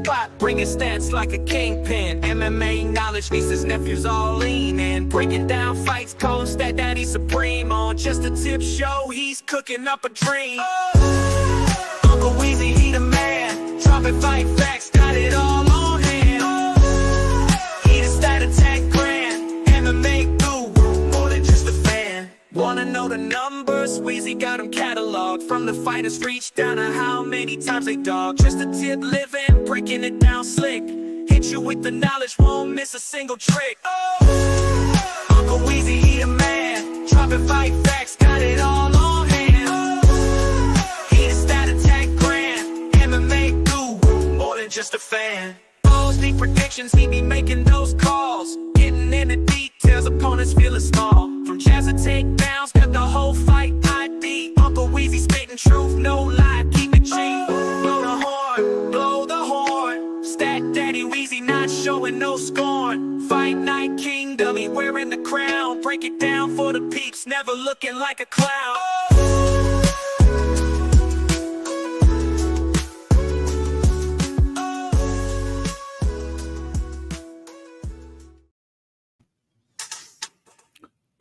spot, bringing stats like a kingpin. MMA knowledge, nieces, nephews all lean in. Breaking down fights, cold stat daddy supreme. On just a tip show, he's cooking up a dream. Uncle Weezy, he the man. Dropping fight facts, got it all on hand. He the stat attack grand. MMA guru, more than just a fan. Wanna know the numbers? Weezy got them cataloged. From the fighters reach down to how many times they dog. Just a tip living, breaking it down slick. Hit you with the knowledge, won't miss a single trick. Uncle Weezy, he the man. Dropping fight facts, got it all on hand. He the stat attack grand. MMA guru, more than just a fan. Balls, deep predictions, he be making those calls. Getting in the details, opponents feeling small. From jabs to takedowns, got the whole fight ID. Uncle Weezy spitting truth, no lie, keep it G. Blow the horn, blow the horn. Stat Daddy Weezy not showing no scorn. Fight night king, dummy wearing the crown. Break it down for the peeps, never looking like a clown.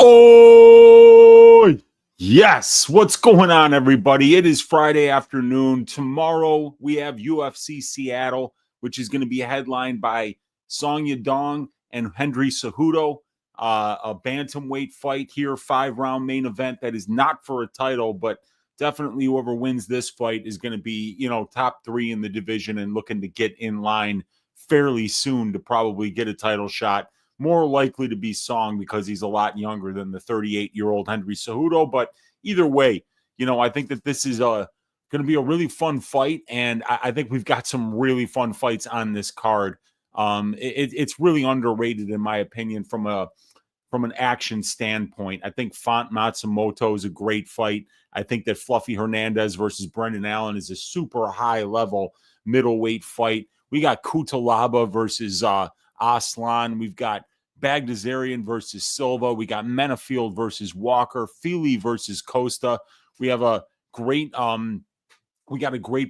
Oh, yes. What's going on, everybody? It is Friday afternoon. Tomorrow, we have UFC Seattle, which is going to be headlined by Song Yadong and Henry Cejudo. A bantamweight fight here, 5-round main event that is not for a title, but definitely whoever wins this fight is going to be, top 3 in the division and looking to get in line fairly soon to probably get a title shot. More likely to be Song because he's a lot younger than the 38-year-old Henry Cejudo. But either way, I think that this is going to be a really fun fight, and I think we've got some really fun fights on this card. It's really underrated, in my opinion, from an action standpoint. I think Font Matsumoto is a great fight. I think that Fluffy Hernandez versus Brendan Allen is a super high-level middleweight fight. We got Kutalaba versus Aslan. We've got Bagdasarian versus Silva. We got Menafield versus Walker. Feely versus Costa. We have a great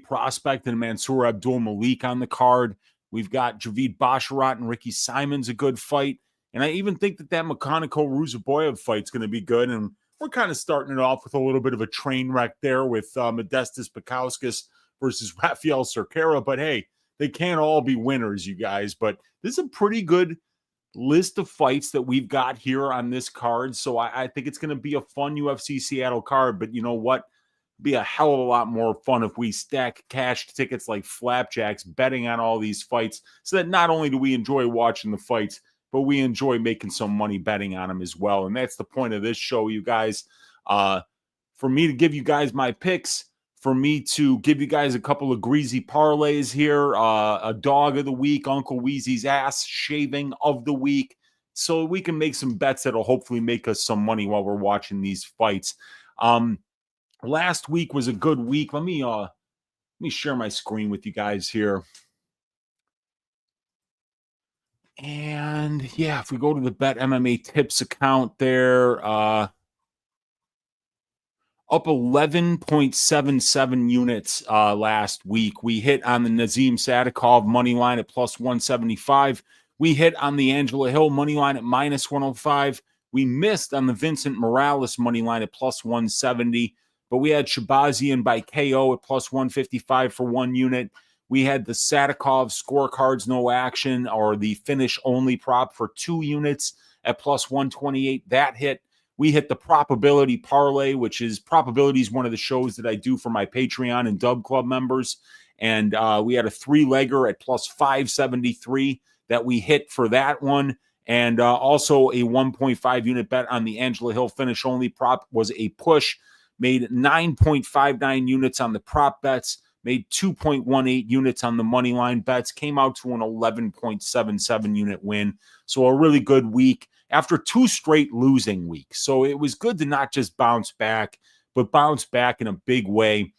prospect in Mansour Abdul Malik on the card. We've got Javid Basharat and Ricky Simon's a good fight. And I even think that Makhaniko Ruzaboyev fight's going to be good. And we're kind of starting it off with a little bit of a train wreck there with Modestas Pekauskas versus Rafael Cerqueira. But hey, they can't all be winners, you guys. But this is a pretty good list of fights that we've got here on this card. So I think it's going to be a fun UFC Seattle card. But you know what? Be a hell of a lot more fun if we stack cash tickets like flapjacks, betting on all these fights, so that not only do we enjoy watching the fights, but we enjoy making some money betting on them as well. And that's the point of this show, you guys. For me to give you guys my picks, for me to give you guys a couple of greasy parlays here, a dog of the week, Uncle Weezy's ass shaving of the week, so we can make some bets that'll hopefully make us some money while we're watching these fights. Last week was a good week. Let me share my screen with you guys here. And yeah, if we go to the Bet MMA Tips account there, up 11.77 units last week. We hit on the Nazim Sadikov money line at plus 175. We hit on the Angela Hill money line at minus 105. We missed on the Vincent Morales money line at plus 170. But we had Shabazian by KO at plus 155 for 1 unit. We had the Sadikov scorecards no action, or the finish only prop for 2 units at plus 128. That hit. We hit the probability parlay, which is probability is one of the shows that I do for my Patreon and Dub Club members. And we had a 3-legger at plus 573 that we hit for that one. And also a 1.5 unit bet on the Angela Hill finish only prop was a push. Made 9.59 units on the prop bets. Made 2.18 units on the money line bets. Came out to an 11.77 unit win. So a really good week after 2 straight losing weeks. So it was good to not just bounce back, but bounce back in a big way.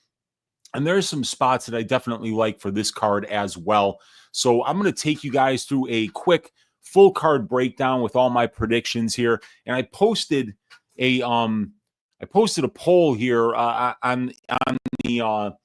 And there's some spots that I definitely like for this card as well. So I'm going to take you guys through a quick full card breakdown with all my predictions here. And I posted a poll here on the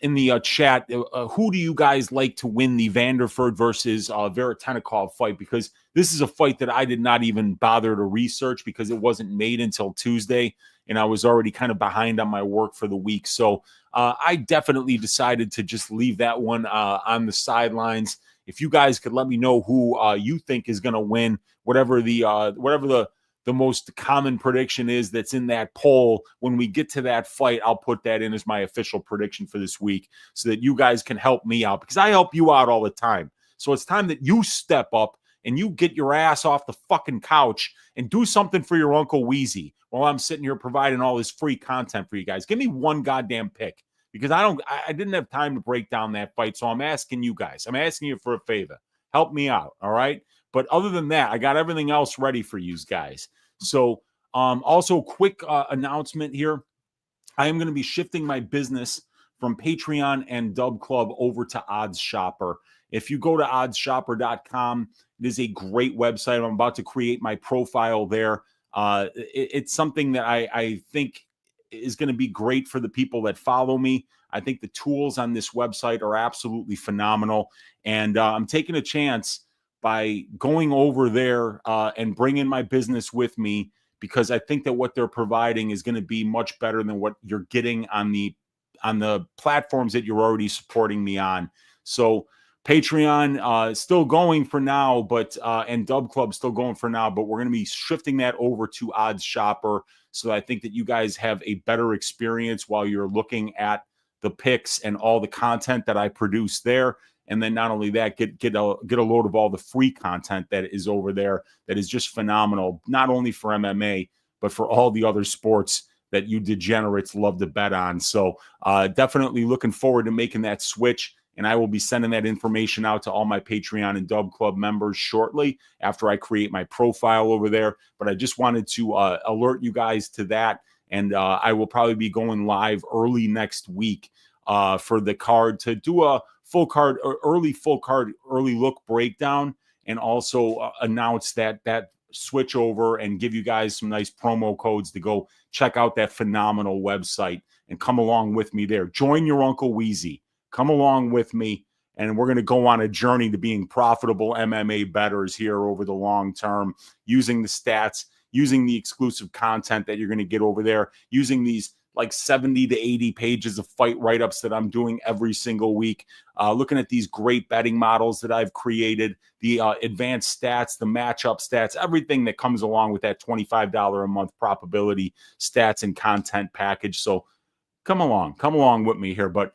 in the chat, who do you guys like to win the Vanderford versus Veretennikov fight? Because this is a fight that I did not even bother to research because it wasn't made until Tuesday, and I was already kind of behind on my work for the week. So I definitely decided to just leave that one on the sidelines. If you guys could let me know who you think is going to win, whatever the most common prediction is that's in that poll. When we get to that fight, I'll put that in as my official prediction for this week so that you guys can help me out because I help you out all the time. So it's time that you step up and you get your ass off the fucking couch and do something for your Uncle Weezy while I'm sitting here providing all this free content for you guys. Give me one goddamn pick because I didn't have time to break down that fight. So I'm asking you guys, I'm asking you for a favor. Help me out. All right. But other than that, I got everything else ready for you guys. So also quick announcement here. I am going to be shifting my business from Patreon and Dub Club over to Odds Shopper. If you go to oddsshopper.com, it is a great website. I'm about to create my profile there. It's something that I think is going to be great for the people that follow me. I think the tools on this website are absolutely phenomenal. And I'm taking a chance by going over there and bringing my business with me because I think that what they're providing is going to be much better than what you're getting on the platforms that you're already supporting me on. So Patreon is still going for now, but and Dub Club still going for now, but we're going to be shifting that over to Odds Shopper. So I think that you guys have a better experience while you're looking at the picks and all the content that I produce there. And then not only that, get a load of all the free content that is over there that is just phenomenal, not only for MMA, but for all the other sports that you degenerates love to bet on. So definitely looking forward to making that switch. And I will be sending that information out to all my Patreon and Dub Club members shortly after I create my profile over there. But I just wanted to alert you guys to that. And I will probably be going live early next week for the card to do a full card, early look breakdown, and also announce that switch over and give you guys some nice promo codes to go check out that phenomenal website and come along with me there. Join your Uncle Weezy. Come along with me, and we're going to go on a journey to being profitable MMA bettors here over the long term, using the stats, using the exclusive content that you're going to get over there, using these like 70 to 80 pages of fight write-ups that I'm doing every single week, looking at these great betting models that I've created, the advanced stats, the matchup stats, everything that comes along with that $25 a month probability stats and content package. So come along with me here. But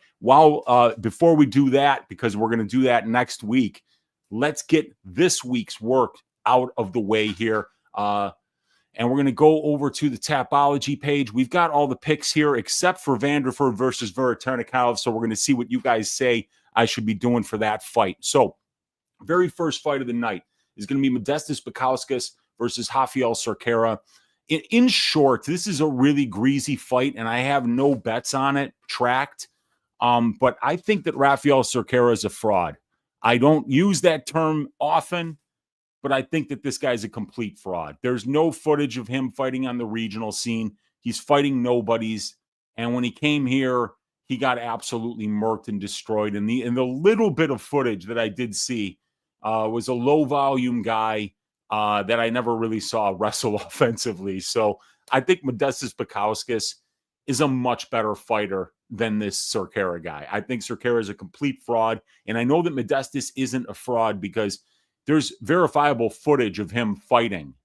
before we do that, because we're going to do that next week, let's get this week's work out of the way here. And we're going to go over to the Tapology page. We've got all the picks here except for Vanderford versus Veretennikov. So we're going to see what you guys say I should be doing for that fight. So very first fight of the night is going to be Modestas Bukauskas versus Rafael Cerqueira. In short, this is a really greasy fight, and I have no bets on it tracked. But I think that Rafael Cerqueira is a fraud. I don't use that term often, but I think that this guy's a complete fraud. There's no footage of him fighting on the regional scene. He's fighting nobodies. And when he came here, he got absolutely murked and destroyed. And the little bit of footage that I did see was a low-volume guy that I never really saw wrestle offensively. So I think Modestas Bukauskas is a much better fighter than this Cerqueira guy. I think Cerqueira is a complete fraud. And I know that Modestas isn't a fraud because there's verifiable footage of him fighting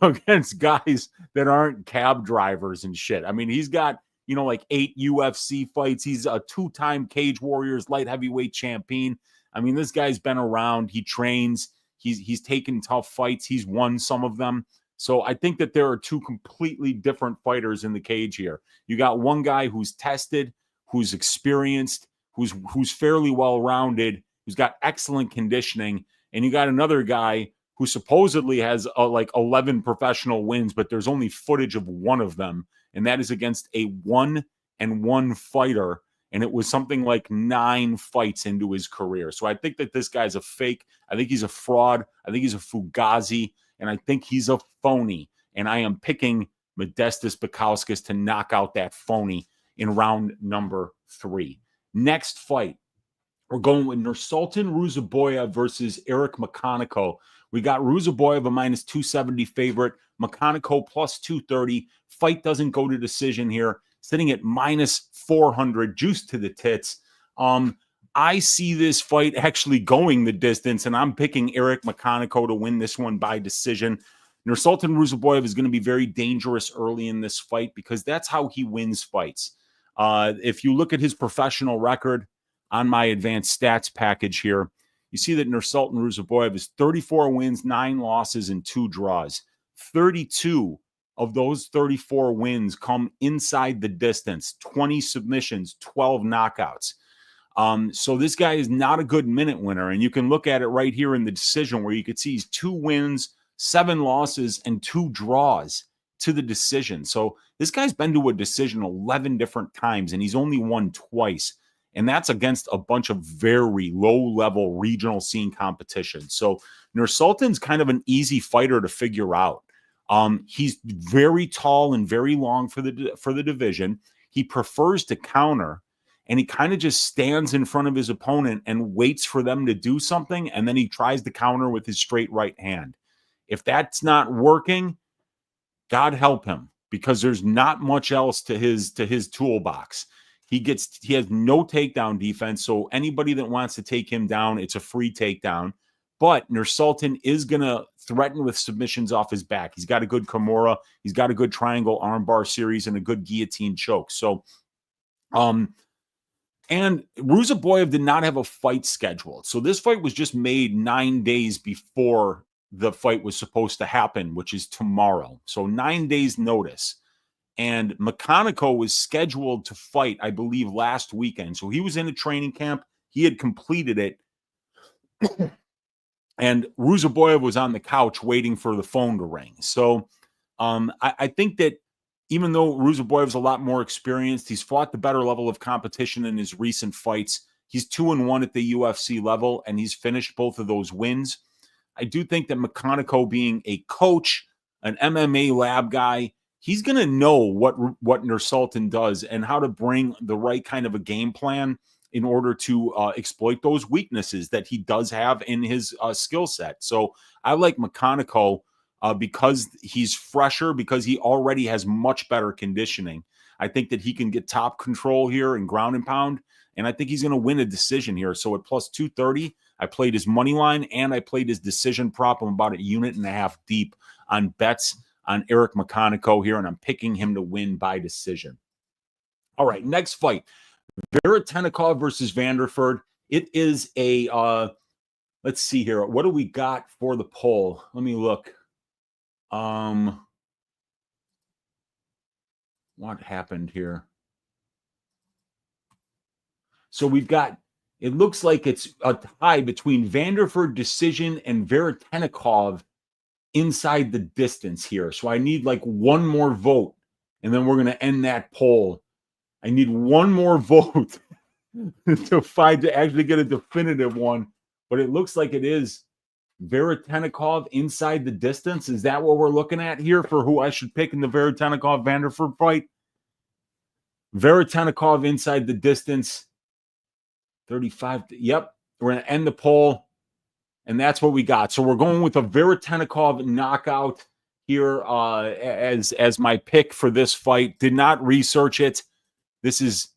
against guys that aren't cab drivers and shit. I mean, he's got, like 8 UFC fights. He's a 2-time Cage Warriors light heavyweight champion. I mean, this guy's been around. He trains. He's taken tough fights. He's won some of them. So I think that there are two completely different fighters in the cage here. You got one guy who's tested, who's experienced, who's fairly well-rounded, who's got excellent conditioning, and you got another guy who supposedly has like 11 professional wins, but there's only footage of one of them, and that is against a 1-1 fighter, and it was something like 9 fights into his career. So I think that this guy's a fake. I think he's a fraud. I think he's a fugazi, and I think he's a phony. And I am picking Modestas Bukauskas to knock out that phony in round number 3. Next fight, we're going with Nursultan Ruzaboyev versus Eric McConaughey. We got Ruzaboyev a minus 270 favorite, McConaughey plus 230. Fight doesn't go to decision here, sitting at minus 400, juice to the tits. I see this fight actually going the distance, and I'm picking Eric McConaughey to win this one by decision. Nursultan Ruzaboyev is going to be very dangerous early in this fight because that's how he wins fights. If you look at his professional record on my advanced stats package here, you see that Nursultan Ruzaboyev is 34 wins, 9 losses, and 2 draws. 32 of those 34 wins come inside the distance, 20 submissions, 12 knockouts. So this guy is not a good minute winner, and you can look at it right here in the decision where you could see he's 2 wins, 7 losses, and 2 draws to the decision. So this guy's been to a decision 11 different times, and he's only won twice. And that's against a bunch of very low-level regional scene competition. So Nursultan's kind of an easy fighter to figure out. He's very tall and very long for the division. He prefers to counter, and he kind of just stands in front of his opponent and waits for them to do something, and then he tries to counter with his straight right hand. If that's not working, God help him, because there's not much else to his toolbox. He has no takedown defense, so anybody that wants to take him down, it's a free takedown. But Nursultan is going to threaten with submissions off his back. He's got a good Kimura. He's got a good triangle armbar series and a good guillotine choke. So, and Ruzaboyev did not have a fight scheduled. So this fight was just made 9 days before the fight was supposed to happen, which is tomorrow. So 9 days notice. And McConaughey was scheduled to fight, I believe, last weekend. So he was in a training camp. He had completed it. And Ruzaboyev was on the couch waiting for the phone to ring. So I think that even though Ruzaboyev's a lot more experienced, he's fought the better level of competition in his recent fights. He's 2-1 at the UFC level, and he's finished both of those wins. I do think that McConaughey, being a coach, an MMA lab guy, he's going to know what Nursultan does and how to bring the right kind of a game plan in order to exploit those weaknesses that he does have in his skill set. So I like McConaughey because he's fresher, because he already has much better conditioning. I think that he can get top control here and ground and pound, and I think he's going to win a decision here. So at plus 230, I played his money line and I played his decision prop. I'm about 1.5 units deep on bets on Eric McConaughey here, and I'm picking him to win by decision. All right, next fight, Veretennikov versus Vanderford. It is a, let's see here. What do we got for the poll? Let me look. What happened here? So we've got, it looks like it's a tie between Vanderford decision and Veretennikov inside the distance here. So I need like one more vote, and then we're going to end that poll. I need one more vote to actually get a definitive one, but it looks like it is Veretennikov inside the distance. Is that what we're looking at here for who I should pick in the Veretennikov-Vanderford fight? Veretennikov inside the distance. 35. Yep. We're going to end the poll. And that's what we got. So we're going with a Veretennikov knockout here as my pick for this fight. Did not research it. This is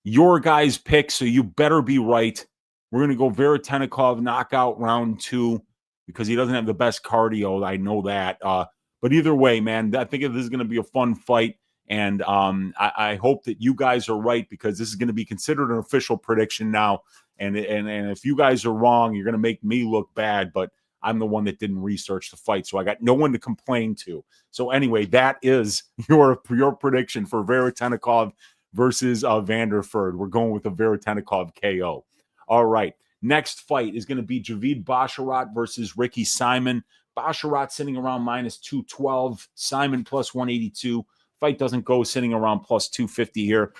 your guys' pick, so you better be right. We're going to go Veretennikov knockout round 2 because he doesn't have the best cardio. I know that. But either way, man, I think this is going to be a fun fight. And I hope that you guys are right, because this is going to be considered an official prediction now. And if you guys are wrong, you're going to make me look bad, but I'm the one that didn't research the fight, so I got no one to complain to. So anyway, that is your prediction for Veretennikov versus Vanderford. We're going with a Veretennikov KO. All right, next fight is going to be Javid Basharat versus Ricky Simon. Basharat sitting around minus 212, Simon plus 182. Fight doesn't go, sitting around plus 250 here.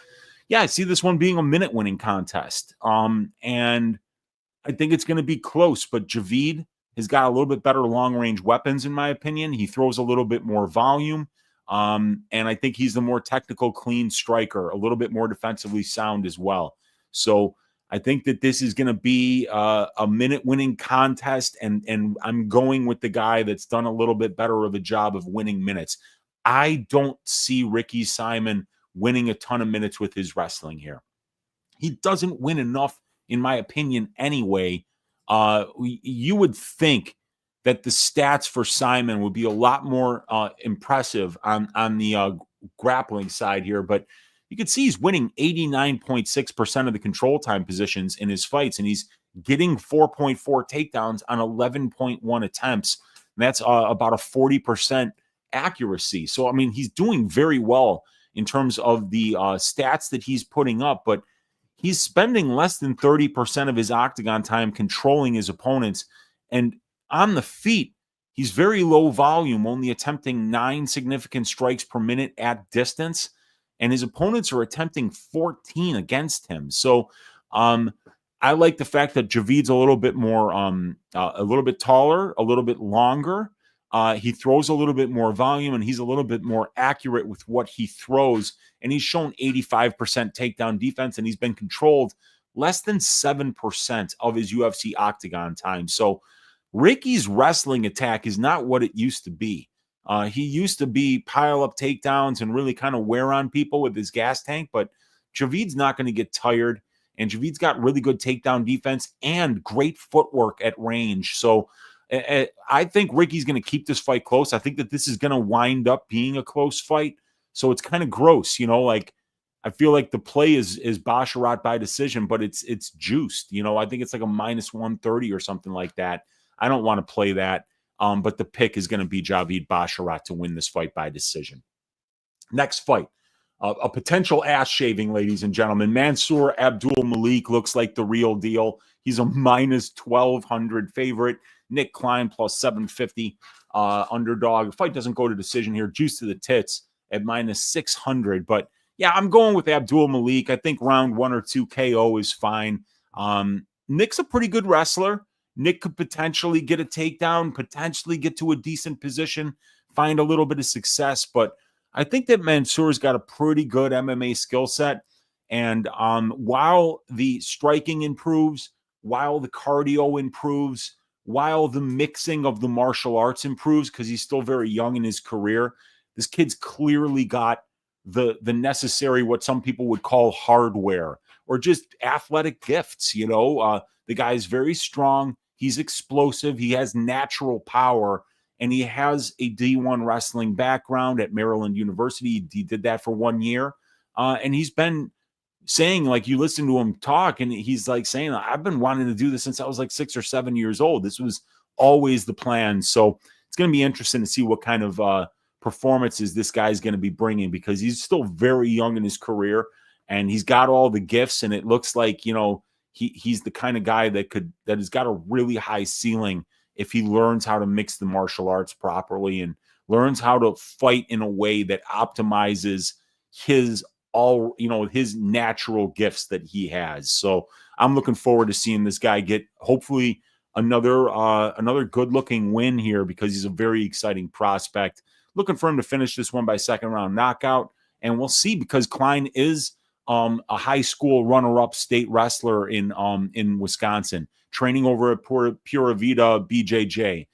Yeah, I see this one being a minute winning contest. And I think it's going to be close, but Javid has got a little bit better long range weapons, in my opinion. He throws a little bit more volume. And I think he's the more technical, clean striker, a little bit more defensively sound as well. So I think that this is going to be a minute-winning contest, and I'm going with the guy that's done a little bit better of a job of winning minutes. I don't see Ricky Simon winning a ton of minutes with his wrestling here. He doesn't win enough, in my opinion, anyway. You would think that the stats for Simon would be a lot more impressive on the grappling side here, but you can see he's winning 89.6% of the control time positions in his fights, and he's getting 4.4 takedowns on 11.1 attempts. And that's about a 40% accuracy. So, I mean, he's doing very well in terms of the stats that he's putting up, but he's spending less than 30% of his octagon time controlling his opponents. And on the feet, he's very low volume, only attempting 9 significant strikes per minute at distance. And his opponents are attempting 14 against him. So I like the fact that Javid's a little bit more, a little bit taller, a little bit longer. He throws a little bit more volume, and he's a little bit more accurate with what he throws. And he's shown 85% takedown defense, and he's been controlled less than 7% of his UFC octagon time. So Ricky's wrestling attack is not what it used to be. He used to be pile up takedowns and really kind of wear on people with his gas tank, but Javid's not going to get tired, and Javid's got really good takedown defense and great footwork at range. So I think Ricky's going to keep this fight close. I think that this is going to wind up being a close fight. So it's kind of gross, like I feel like the play is Basharat by decision, but it's juiced. I think it's like a minus 130 or something like that. I don't want to play that. But the pick is going to be Javid Basharat to win this fight by decision. Next fight, a potential ass shaving, ladies and gentlemen. Mansour Abdul Malik looks like the real deal. He's a minus 1,200 favorite. Nick Klein plus 750 underdog. The fight doesn't go to decision here. Juice to the tits at minus 600. But yeah, I'm going with Abdul Malik. I think round 1 or 2 KO is fine. Nick's a pretty good wrestler. Nick could potentially get a takedown, potentially get to a decent position, find a little bit of success. But I think that Mansour's got a pretty good MMA skill set. And while the striking improves, while the cardio improves, while the mixing of the martial arts improves, because he's still very young in his career, this kid's clearly got the necessary, what some people would call hardware or just athletic gifts. The guy's very strong. He's explosive. He has natural power, and he has a D1 wrestling background at Maryland University. He did that for 1 year. And he's been saying, like, you listen to him talk, and he's like saying, I've been wanting to do this since I was like 6 or 7 years old. This was always the plan. So it's going to be interesting to see what kind of performances this guy's going to be bringing, because he's still very young in his career, and he's got all the gifts, and it looks like, he's the kind of guy that has got a really high ceiling if he learns how to mix the martial arts properly and learns how to fight in a way that optimizes his natural gifts that he has. So I'm looking forward to seeing this guy get hopefully another good looking win here, because he's a very exciting prospect. Looking for him to finish this one by second round knockout, and we'll see, because Klein is a high school runner-up state wrestler in Wisconsin, training over at Pura Vida BJJ.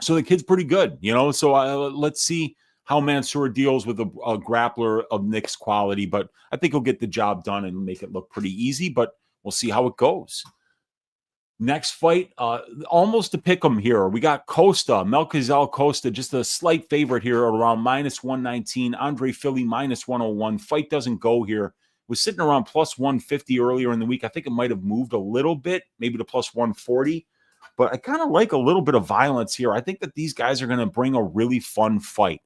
So the kid's pretty good, So let's see how Mansour deals with a grappler of Nick's quality, but I think he'll get the job done and make it look pretty easy. But we'll see how it goes. Next fight, almost to pick 'em here. We got Costa, Melquizael Costa, just a slight favorite here around minus 119. Andre Philly minus 101. Fight doesn't go here. Was sitting around plus 150 earlier in the week. I think it might have moved a little bit, maybe to plus 140. But I kind of like a little bit of violence here. I think that these guys are going to bring a really fun fight.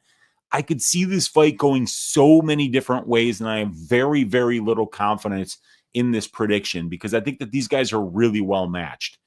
I could see this fight going so many different ways, and I have very, very little confidence in this prediction, because I think that these guys are really well matched.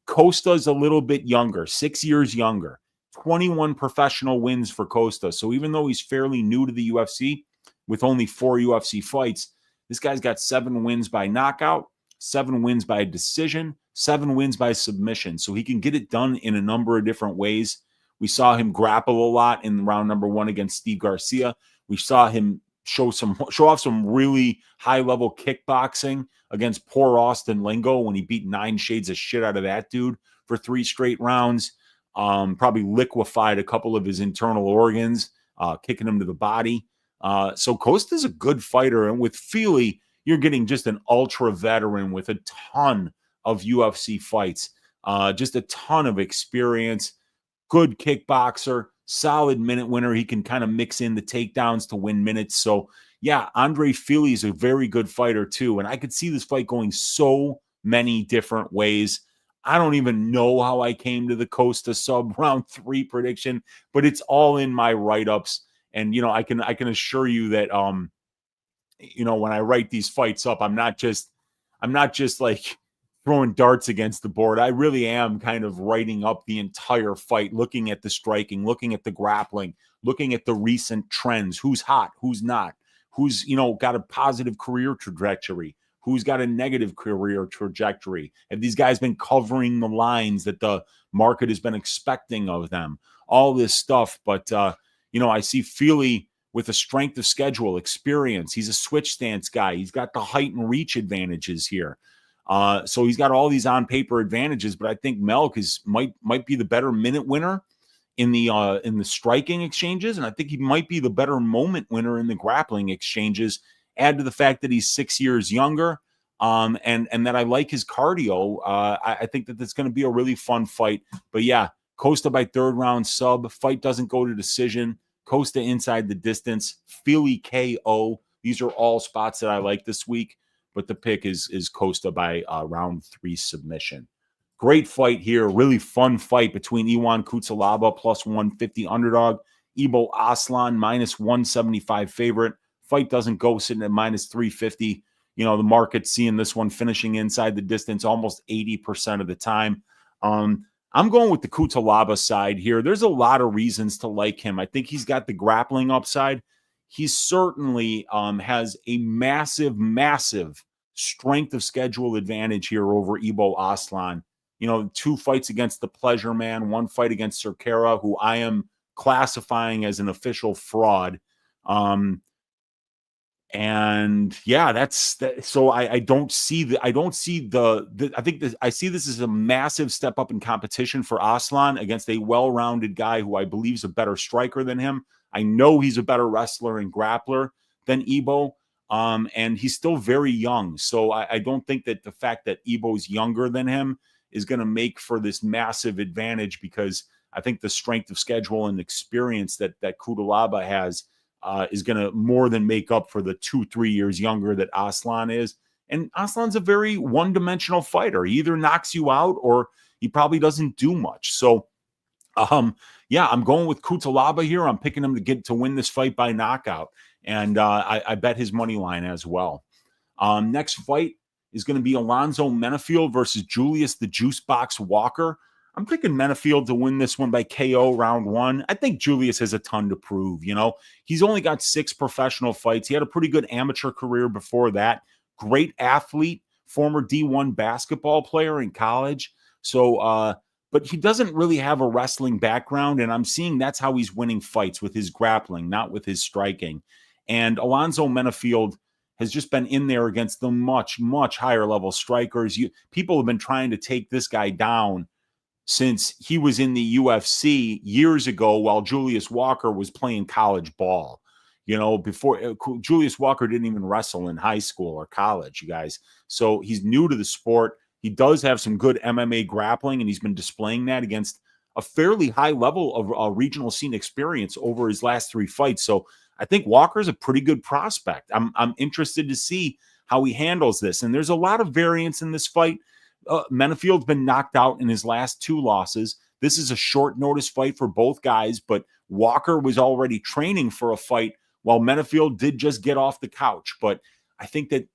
Costa's a little bit younger, 6 years younger, 21 professional wins for Costa. So even though he's fairly new to the UFC with only 4 UFC fights, this guy's got 7 wins by knockout, 7 wins by decision, 7 wins by submission. So he can get it done in a number of different ways. We saw him grapple a lot in round number 1 against Steve Garcia. We saw him show off some really high-level kickboxing against poor Austin Lingo when he beat 9 shades of shit out of that dude for 3 straight rounds. Probably liquefied a couple of his internal organs, kicking him to the body. So Costa's a good fighter. And with Feely, you're getting just an ultra veteran with a ton of UFC fights, just a ton of experience, good kickboxer, solid minute winner. He can kind of mix in the takedowns to win minutes. So yeah, Andre Feely is a very good fighter too. And I could see this fight going so many different ways. I don't even know how I came to the Costa sub round 3 prediction, but it's all in my write-ups. And, I can assure you that, when I write these fights up, I'm not just like throwing darts against the board. I really am kind of writing up the entire fight, looking at the striking, looking at the grappling, looking at the recent trends, who's hot, who's not, who's, got a positive career trajectory, who's got a negative career trajectory. Have these guys been covering the lines that the market has been expecting of them? All this stuff. But, I see Feely with a strength of schedule, experience. He's a switch stance guy. He's got the height and reach advantages here. So he's got all these on paper advantages, but I think Melk might be the better minute winner in the striking exchanges, and I think he might be the better moment winner in the grappling exchanges. Add to the fact that he's 6 years younger, and that I like his cardio. I think that it's going to be a really fun fight. But yeah, Costa by 3rd round sub. Fight doesn't go to decision. Costa inside the distance. Feely KO. These are all spots that I like this week. But the pick is Costa by round 3 submission. Great fight here. Really fun fight between Iwan Kutsalaba plus 150 underdog. Ibo Aslan minus 175 favorite. Fight doesn't go, sitting at minus 350. The market's seeing this one finishing inside the distance almost 80% of the time. I'm going with the Kutsalaba side here. There's a lot of reasons to like him. I think he's got the grappling upside. He certainly has a massive, massive strength of schedule advantage here over Ibo Aslan. 2 fights against the Pleasure Man, 1 fight against Cerquera, who I am classifying as an official fraud. And yeah, that's that. So I see this as a massive step up in competition for Aslan against a well-rounded guy who I believe is a better striker than him. I know he's a better wrestler and grappler than Ibo. And he's still very young. So I don't think that the fact that Ibo's younger than him is going to make for this massive advantage, because I think the strength of schedule and experience that Kutsalaba has is going to more than make up for the 2-3 years younger that Aslan is. And Aslan's a very one-dimensional fighter. He either knocks you out or he probably doesn't do much. So, yeah, I'm going with Kutsalaba here. I'm picking him to win this fight by knockout. And I bet his money line as well. Next fight is going to be Alonzo Menafield versus Julius the Juicebox Walker. I'm picking Menafield to win this one by KO round 1. I think Julius has a ton to prove. He's only got 6 professional fights. He had a pretty good amateur career before that. Great athlete, former D1 basketball player in college. So, but he doesn't really have a wrestling background, and I'm seeing that's how he's winning fights, with his grappling, not with his striking. And Alonzo Menafield has just been in there against the much, much higher level strikers. People have been trying to take this guy down since he was in the UFC years ago, while Julius Walker was playing college ball. Before Julius Walker didn't even wrestle in high school or college, you guys. So he's new to the sport. He does have some good MMA grappling, and he's been displaying that against a fairly high level of regional scene experience over his last 3 fights. So I think Walker's a pretty good prospect. I'm interested to see how he handles this. And there's a lot of variance in this fight. Menafield's been knocked out in his last 2 losses. This is a short notice fight for both guys, but Walker was already training for a fight while Menafield did just get off the couch. But I think that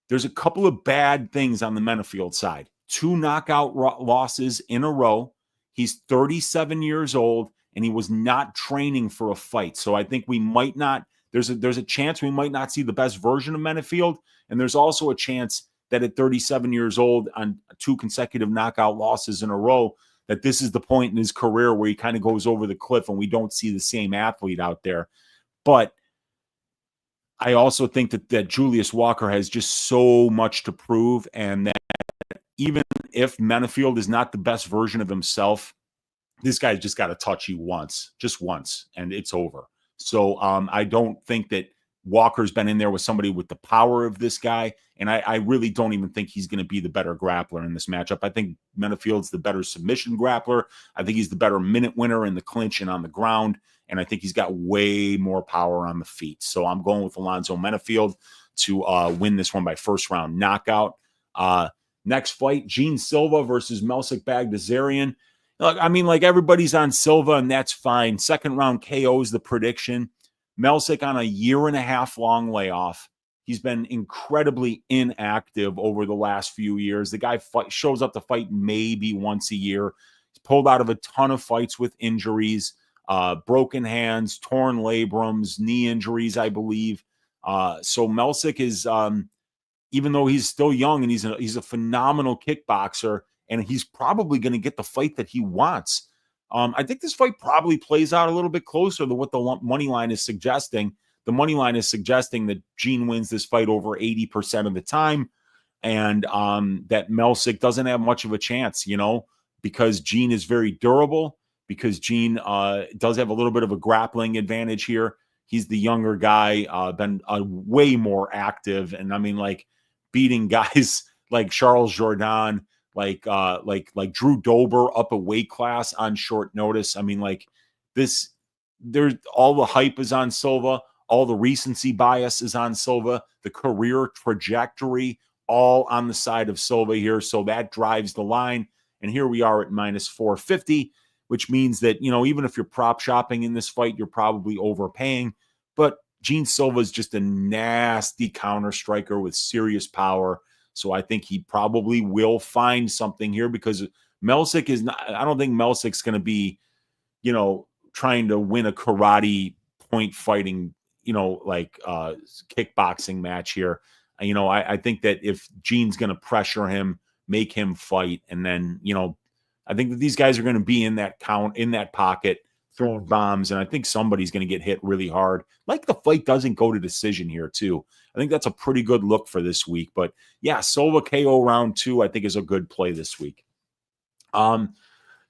there's a couple of bad things on the Menafield side. 2 knockout losses in a row. He's 37 years old, and he was not training for a fight. So I think we might not, there's a chance we might not see the best version of Menafield. And there's also a chance that at 37 years old, on 2 consecutive knockout losses in a row, that this is the point in his career where he kind of goes over the cliff and we don't see the same athlete out there. But I also think that Julius Walker has just so much to prove, and that even if Menafield is not the best version of himself, this guy's just got to touch you once, just once, and it's over. So I don't think that Walker's been in there with somebody with the power of this guy, and I really don't even think he's going to be the better grappler in this matchup. I think Menafield's the better submission grappler. I think he's the better minute winner in the clinch and on the ground, and I think he's got way more power on the feet. So I'm going with Alonzo Menafield to win this one by first round knockout. Next fight, Gene Silva versus Melsik Bagdasaryan. Look, I mean, like, everybody's on Silva, and that's fine. Second round KO is the prediction. Melsik on a 1.5 year long layoff. He's been incredibly inactive over the last few years. The guy shows up to fight maybe once a year. He's pulled out of a ton of fights with injuries, broken hands, torn labrums, knee injuries, I believe. So Melsik is, even though he's still young and he's a phenomenal kickboxer, and he's probably going to get the fight that he wants. I think this fight probably plays out a little bit closer to what the money line is suggesting. The money line is suggesting that Gene wins this fight over 80% of the time, and that Melsik doesn't have much of a chance, because Gene is very durable, because Gene does have a little bit of a grappling advantage here. He's the younger guy, been way more active, and I mean, like, beating guys like Charles Jourdain, like Drew Dober up a weight class on short notice. I mean, like, this, there's all the hype is on Silva, all the recency bias is on Silva, the career trajectory all on the side of Silva here. So that drives the line. And here we are at minus 450, which means that, even if you're prop shopping in this fight, you're probably overpaying. But Gene Silva is just a nasty counter striker with serious power. So I think he probably will find something here, because Melsik is not, I don't think Melsik's going to be, trying to win a karate point fighting, kickboxing match here. I think that if Gene's going to pressure him, make him fight, and then, I think that these guys are going to be in that pocket, throwing bombs, and I think somebody's going to get hit really hard. Like, the fight doesn't go to decision here too. I think that's a pretty good look for this week. But yeah, Silva KO round 2, I think, is a good play this week.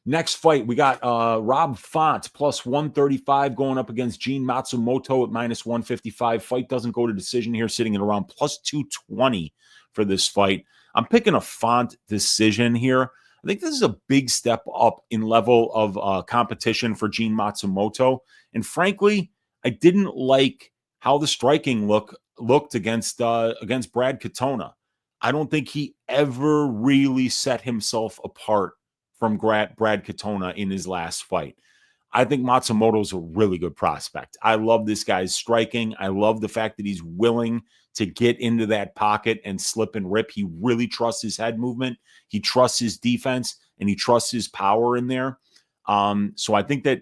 Next fight, we got Rob Font plus 135 going up against Gene Matsumoto at minus 155. Fight doesn't go to decision here, sitting at around plus 220 for this fight. I'm picking a Font decision here. I think this is a big step up in level of competition for Gene Matsumoto. And frankly, I didn't like how the striking looked against Brad Katona. I don't think he ever really set himself apart from Brad Katona in his last fight. I think Matsumoto's a really good prospect. I love this guy's striking. I love the fact that he's willing to get into that pocket and slip and rip. He really trusts his head movement. He trusts his defense, and he trusts his power in there. So I think that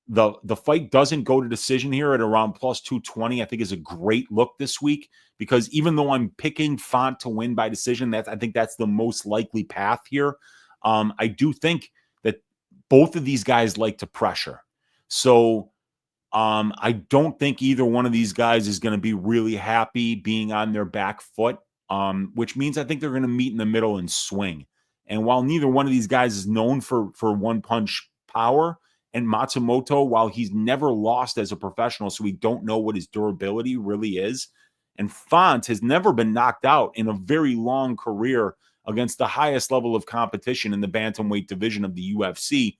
the fight doesn't go to decision here at around plus 220, I think, is a great look this week, because even though I'm picking Font to win by decision, I think that's the most likely path here. I do think that both of these guys like to pressure. So I don't think either one of these guys is going to be really happy being on their back foot, which means I think they're going to meet in the middle and swing. And while neither one of these guys is known for one-punch power, and Matsumoto, while he's never lost as a professional, so we don't know what his durability really is, and Font has never been knocked out in a very long career against the highest level of competition in the bantamweight division of the UFC,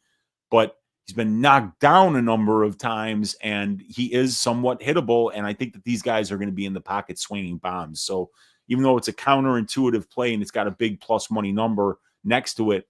but he's been knocked down a number of times, and he is somewhat hittable, and I think that these guys are going to be in the pocket swinging bombs. So even though it's a counterintuitive play and it's got a big plus money number next to it,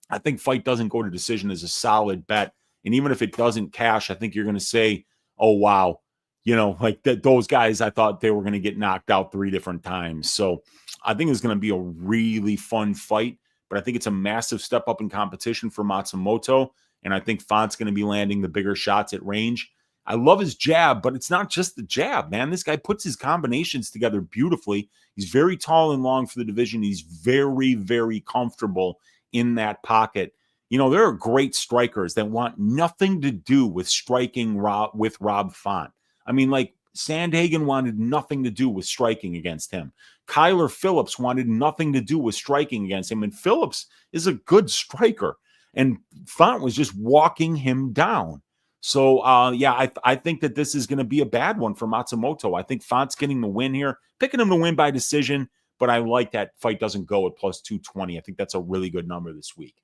I think fight doesn't go to decision is a solid bet. And even if it doesn't cash, I think you're going to say, oh, wow, like those guys, I thought they were going to get knocked out 3 different times. So I think it's going to be a really fun fight, but I think it's a massive step up in competition for Matsumoto. And I think Font's going to be landing the bigger shots at range. I love his jab, but it's not just the jab, man. This guy puts his combinations together beautifully. He's very tall and long for the division. He's very, very comfortable in that pocket. there are great strikers that want nothing to do with striking Rob Font. I mean, like Sandhagen wanted nothing to do with striking against him. Kyler Phillips wanted nothing to do with striking against him. And Phillips is a good striker. And Font was just walking him down. So, I think that this is going to be a bad one for Matsumoto. I think Font's getting the win here, picking him to win by decision, but I like that fight doesn't go at plus 220. I think that's a really good number this week.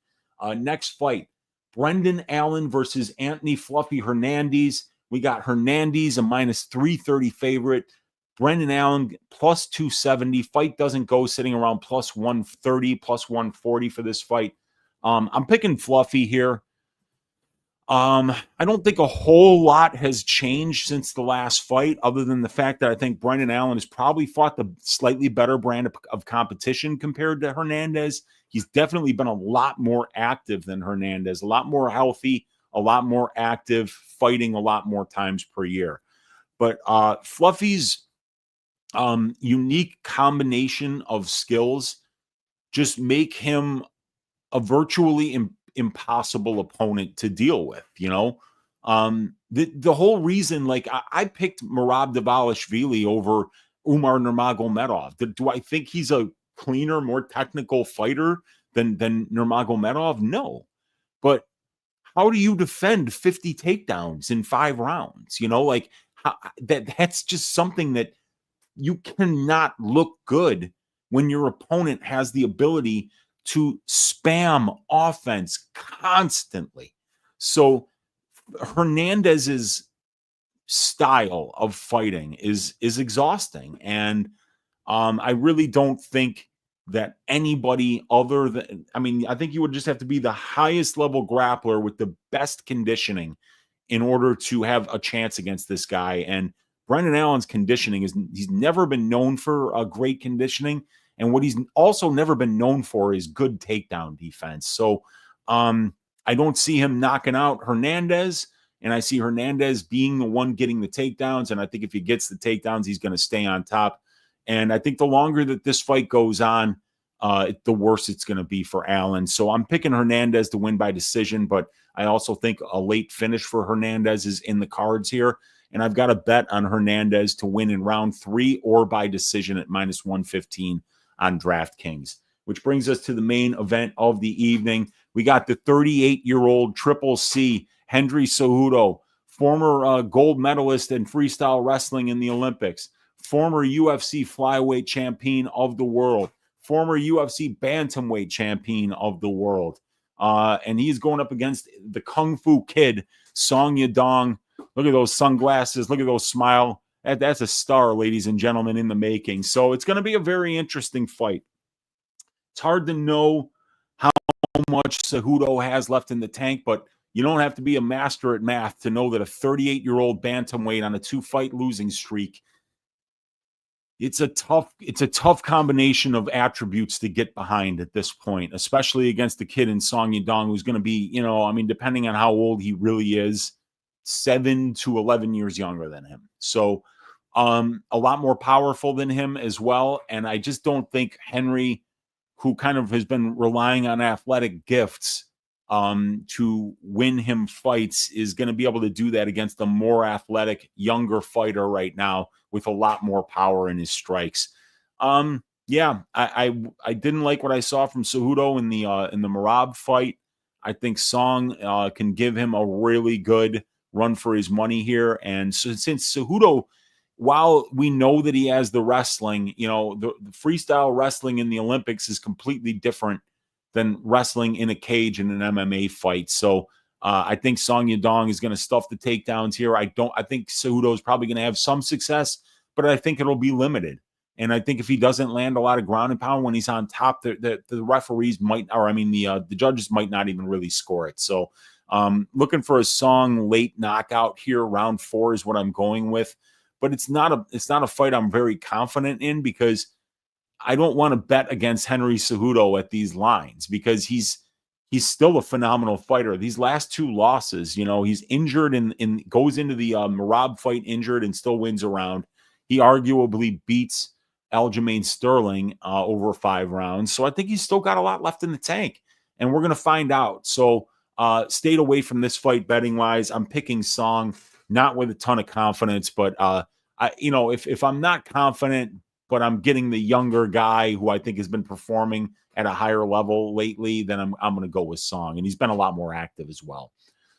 Next fight, Brendan Allen versus Anthony Fluffy Hernandez. We got Hernandez, a minus 330 favorite. Brendan Allen, plus 270. Fight doesn't go, sitting around plus 130, plus 140 for this fight. I'm picking Fluffy here. I don't think a whole lot has changed since the last fight, other than the fact that I think Brendan Allen has probably fought the slightly better brand of competition compared to Hernandez. He's definitely been a lot more active than Hernandez, a lot more healthy, a lot more active, fighting a lot more times per year. But Fluffy's unique combination of skills just make him a virtually impossible opponent to deal with. The whole reason, like I picked Merab Dvalishvili over Umar Nurmagomedov. Do I think he's a cleaner, more technical fighter than Nurmagomedov? No. But how do you defend 50 takedowns in 5 rounds? That's just something that you cannot look good when your opponent has the ability to spam offense constantly. So Hernandez's style of fighting is exhausting. And I really don't think that anybody other than, I think you would just have to be the highest level grappler with the best conditioning in order to have a chance against this guy. And Brendan Allen's conditioning he's never been known for a great conditioning. And what he's also never been known for is good takedown defense. So I don't see him knocking out Hernandez, and I see Hernandez being the one getting the takedowns. And I think if he gets the takedowns, he's going to stay on top. And I think the longer that this fight goes on, the worse it's going to be for Allen. So I'm picking Hernandez to win by decision, but I also think a late finish for Hernandez is in the cards here. And I've got a bet on Hernandez to win in round 3 or by decision at minus 115 on DraftKings, which brings us to the main event of the evening. We got the 38-year-old Triple C, Henry Cejudo, former gold medalist in freestyle wrestling in the Olympics, former UFC flyweight champion of the world, former UFC bantamweight champion of the world. And he's going up against the Kung Fu Kid, Song Yadong. Look at those sunglasses. Look at those smile. That's a star, ladies and gentlemen, in the making. So it's going to be a very interesting fight. It's hard to know how much Cejudo has left in the tank, but you don't have to be a master at math to know that a 38-year-old bantamweight on a 2-fight losing streak, it's a tough combination of attributes to get behind at this point, especially against the kid in Song Yadong, who's going to be, depending on how old he really is, 7 to 11 years younger than him. So a lot more powerful than him as well. And I just don't think Henry, who kind of has been relying on athletic gifts to win him fights, is going to be able to do that against a more athletic, younger fighter right now with a lot more power in his strikes. I didn't like what I saw from Cejudo in the Merab fight. I think Song can give him a really good run for his money here. And so since Cejudo, while we know that he has the wrestling, the freestyle wrestling in the Olympics is completely different than wrestling in a cage in an MMA fight. So I think Song Yadong is going to stuff the takedowns here. I think Cejudo is probably going to have some success, but I think it'll be limited. And I think if he doesn't land a lot of ground and pound when he's on top, the referees might, the judges might not even really score it. So looking for a Song late knockout here. Round 4 is what I'm going with, but it's not a fight I'm very confident in, because I don't want to bet against Henry Cejudo at these lines, because he's still a phenomenal fighter. These last 2 losses, he's injured and goes into the Merab fight injured and still wins a round. He arguably beats Aljamain Sterling over 5 rounds. So I think he's still got a lot left in the tank. and we're going to find out. So stayed away from this fight betting wise. I'm picking Song, not with a ton of confidence, but if I'm not confident, but I'm getting the younger guy who I think has been performing at a higher level lately, then I'm going to go with Song, and he's been a lot more active as well.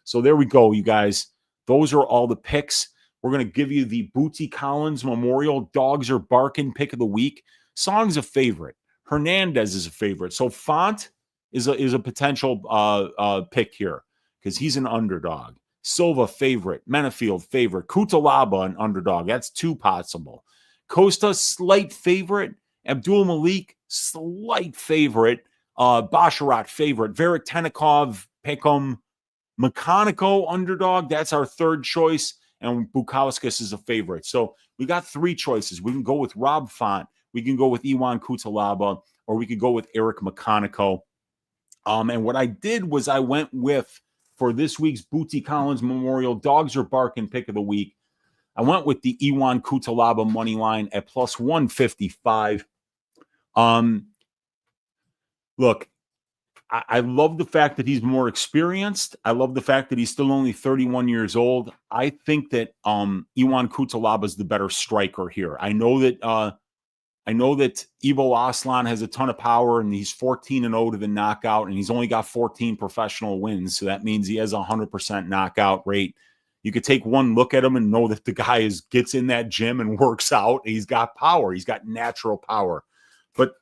So there we go, you guys. Those are all the picks. We're going to give you the Bootsy Collins Memorial Dogs Are Barking pick of the week. Song's a favorite. Hernandez is a favorite. So Font is a potential pick here because he's an underdog. Silva favorite. Menafield favorite. Kutalaba an underdog. That's two possible. Costa slight favorite. Abdul Malik slight favorite. Basharat favorite. Veretenikov pick'em. Mechanico underdog. That's our third choice. And Bukauskas is a favorite. So we got three choices. We can go with Rob Font. We can go with Iwan Kutalaba, or we could go with Eric Mechanico. And what I did was I went with, for this week's Bootsy Collins Memorial Dogs Are Barking pick of the week, I went with the Iwan Kutalaba money line at plus 155. Look, I love the fact that he's more experienced. I love the fact that he's still only 31 years old. I think that Iwan Kutalaba is the better striker here. I know that Ivo Aslan has a ton of power, and he's 14-0 to the knockout, and he's only got 14 professional wins. So that means he has a 100% knockout rate. You could take one look at him and know that the guy gets in that gym and works out. He's got power. He's got natural power. But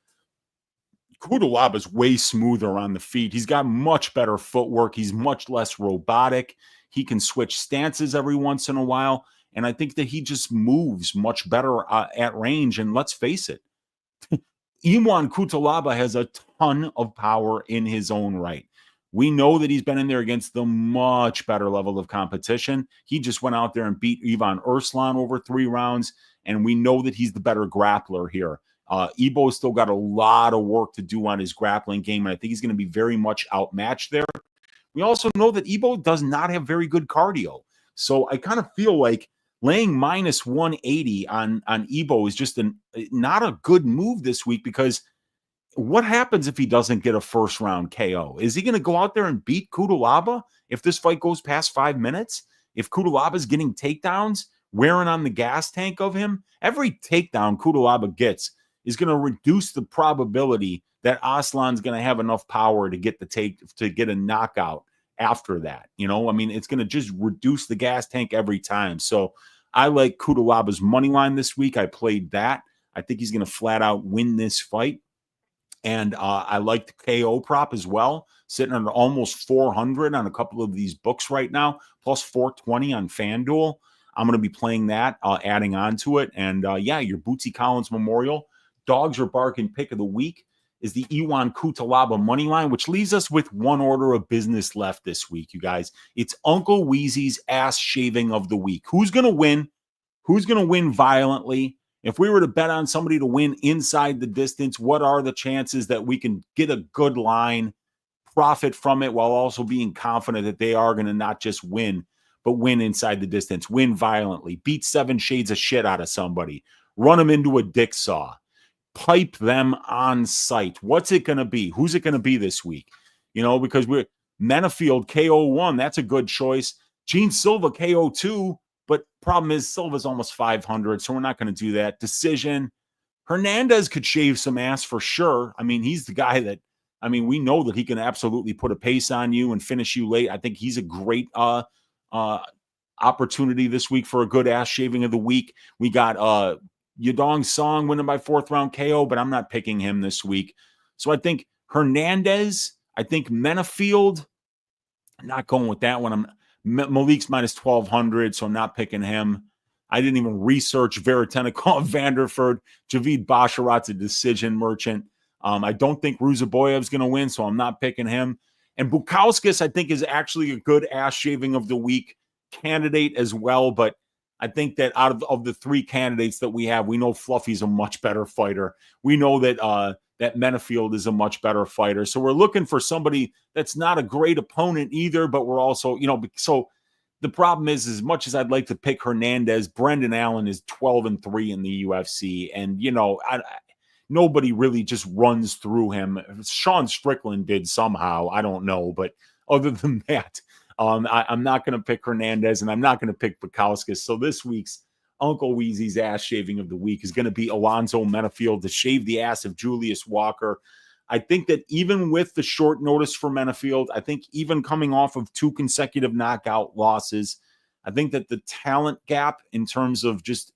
Kutalaba is way smoother on the feet. He's got much better footwork. He's much less robotic. He can switch stances every once in a while. And I think that he just moves much better at range. And let's face it, Iwan Kutalaba has a ton of power in his own right. We know that he's been in there against the much better level of competition. He just went out there and beat Ivan Urslan over 3 rounds. And we know that he's the better grappler here. Ibo's still got a lot of work to do on his grappling game, and I think he's going to be very much outmatched there. We also know that Ibo does not have very good cardio. So I kind of feel like laying minus 180 on Ibo is just not a good move this week, because what happens if he doesn't get a first-round KO? Is he going to go out there and beat Kutalaba if this fight goes past 5 minutes? If Kutalaba's getting takedowns, wearing on the gas tank of him, every takedown Kutalaba gets is going to reduce the probability that Aslan's going to have enough power to get a knockout after that. It's going to just reduce the gas tank every time. So I like Kutalaba's money line this week. I played that. I think he's going to flat out win this fight. And I like the KO prop as well, sitting at almost 400 on a couple of these books right now, plus 420 on FanDuel. I'm going to be playing that, adding on to it. And your Bootsy Collins Memorial Dogs Are Barking pick of the week is the Iwan Kutalaba money line, which leaves us with one order of business left this week, you guys. It's Uncle Weezy's ass shaving of the week. Who's going to win? Who's going to win violently? If we were to bet on somebody to win inside the distance, what are the chances that we can get a good line, profit from it, while also being confident that they are going to not just win, but win inside the distance, win violently, beat 7 shades of shit out of somebody, run them into a dick saw, pipe them on sight? What's it going to be? Who's it going to be this week? Because we're Menafield KO1. That's a good choice. Gene Silva KO2. But problem is Silva's almost 500, so we're not going to do that. Decision. Hernandez could shave some ass for sure. He's the guy that, we know that he can absolutely put a pace on you and finish you late. I think he's a great opportunity this week for a good ass shaving of the week. We got Yadong Song winning by 4th round KO, but I'm not picking him this week. So I think Hernandez, I think Menafield, I'm not going with that one. Malik's minus 1,200, so I'm not picking him. I didn't even research Veretenikov, Vanderford. Javid Basharat's a decision merchant. I don't think Ruzaboyev's going to win, so I'm not picking him. And Bukauskas, I think, is actually a good ass shaving of the week candidate as well, but I think that out of the 3 candidates that we have, we know Fluffy's a much better fighter. We know that that Menafield is a much better fighter. So we're looking for somebody that's not a great opponent either, but we're also, so the problem is, as much as I'd like to pick Hernandez, Brendan Allen is 12-3 in the UFC. And, nobody really just runs through him. Sean Strickland did somehow. I don't know. But other than that, I'm not going to pick Hernandez, and I'm not going to pick Bukowskis. So this week's Uncle Weezy's ass shaving of the week is going to be Alonzo Menafield to shave the ass of Julius Walker. I think that even with the short notice for Menafield, I think even coming off of 2 consecutive knockout losses, I think that the talent gap in terms of just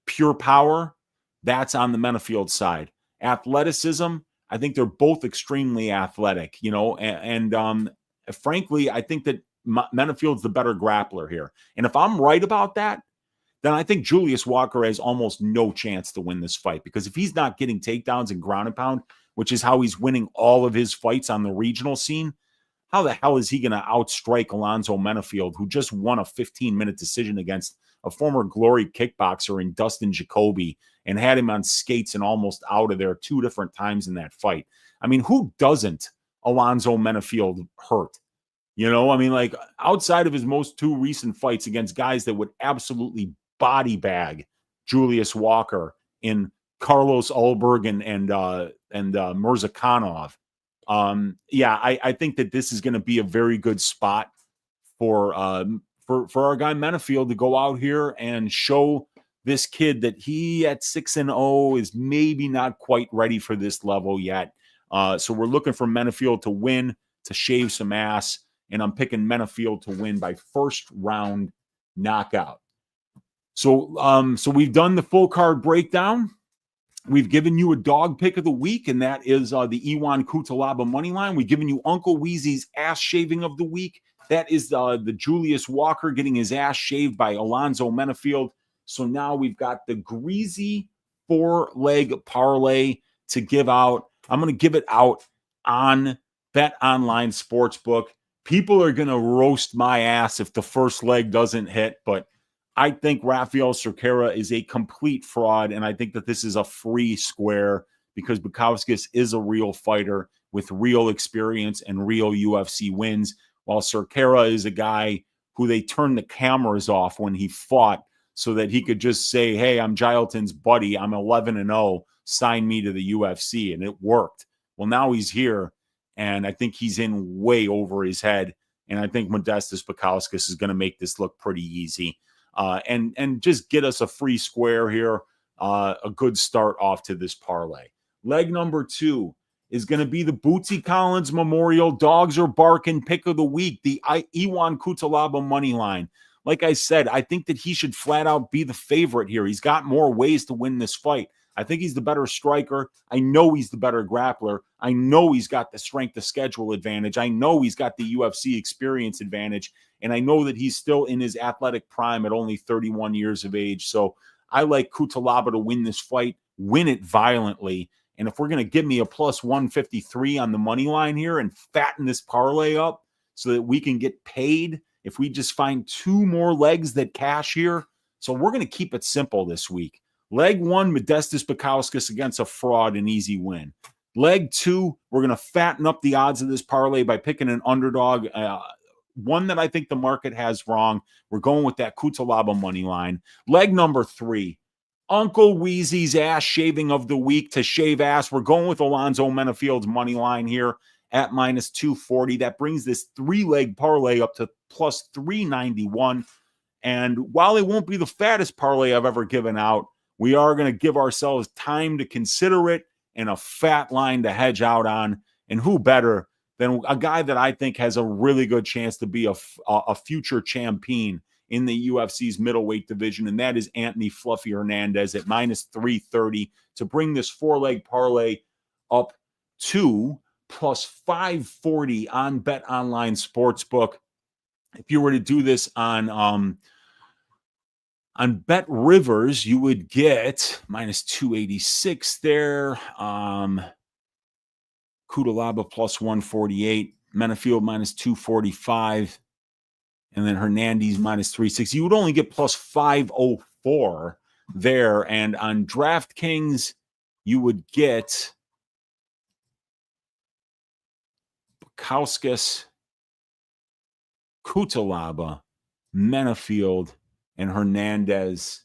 pure power, that's on the Menafield side. Athleticism, I think they're both extremely athletic, and frankly, I think that Menafield's the better grappler here. And if I'm right about that, then I think Julius Walker has almost no chance to win this fight, because if he's not getting takedowns and ground and pound, which is how he's winning all of his fights on the regional scene, how the hell is he going to outstrike Alonzo Menafield, who just won a 15-minute decision against a former Glory kickboxer in Dustin Jacoby and had him on skates and almost out of there 2 different times in that fight? I mean, who doesn't Alonzo Menafield hurt? Like outside of his most 2 recent fights against guys that would absolutely body bag Julius Walker in Carlos Ulberg and Mirzakhanov. I think that this is going to be a very good spot for our guy Menafield to go out here and show this kid that he at 6-0 is maybe not quite ready for this level yet. So we're looking for Menafield to win, to shave some ass, and I'm picking Menafield to win by first round knockout. So we've done the full card breakdown. We've given you a dog pick of the week, and that is the Iwan Cutelaba money line. We've given you Uncle Weezy's ass shaving of the week. That is the Julius Walker getting his ass shaved by Alonzo Menafield. So now we've got the Greasy 4-leg parlay to give out. I'm going to give it out on Bet Online Sportsbook. People are going to roast my ass if the first leg doesn't hit, but I think Rafael Cerqueira is a complete fraud, and I think that this is a free square because Bukowskis is a real fighter with real experience and real UFC wins, while Cerqueira is a guy who they turned the cameras off when he fought so that he could just say, hey, I'm Gilton's buddy. I'm 11-0. Sign me to the UFC, and it worked. Well, now he's here, and I think he's in way over his head, and I think Modestas Bukowskis is going to make this look pretty easy. And just get us a free square here, a good start off to this parlay. Leg number 2 is going to be the Bootsy Collins Memorial Dogs Are Barking pick of the week, the Iwan Cutelaba money line. Like I said, I think that he should flat out be the favorite here. He's got more ways to win this fight. I think he's the better striker. I know he's the better grappler. I know he's got the strength of schedule advantage. I know he's got the UFC experience advantage. And I know that he's still in his athletic prime at only 31 years of age. So I like Cutelaba to win this fight, win it violently. And if we're going to give me a plus 153 on the money line here and fatten this parlay up so that we can get paid if we just find 2 more legs that cash here. So we're going to keep it simple this week. Leg 1, Modestas Bukowskis against a fraud, an easy win. Leg 2, we're going to fatten up the odds of this parlay by picking an underdog, one that I think the market has wrong. We're going with that Cutelaba money line. Leg number 3, Uncle Weezy's ass shaving of the week to shave ass. We're going with Alonzo Menafield's money line here at minus 240. That brings this 3-leg parlay up to plus 391. And while it won't be the fattest parlay I've ever given out, we are going to give ourselves time to consider it and a fat line to hedge out on. And who better than a guy that I think has a really good chance to be a future champion in the UFC's middleweight division, and that is Anthony Fluffy Hernandez at minus 330 to bring this 4-leg parlay up to plus 540 on Bet Online Sportsbook. If you were to do this on Bet Rivers, you would get minus 286 there. Cutelaba plus 148, Menafield minus 245, and then Hernandez minus 360. You would only get plus 504 there. And on DraftKings, you would get Bukowskis, Cutelaba, Menafield, and Hernandez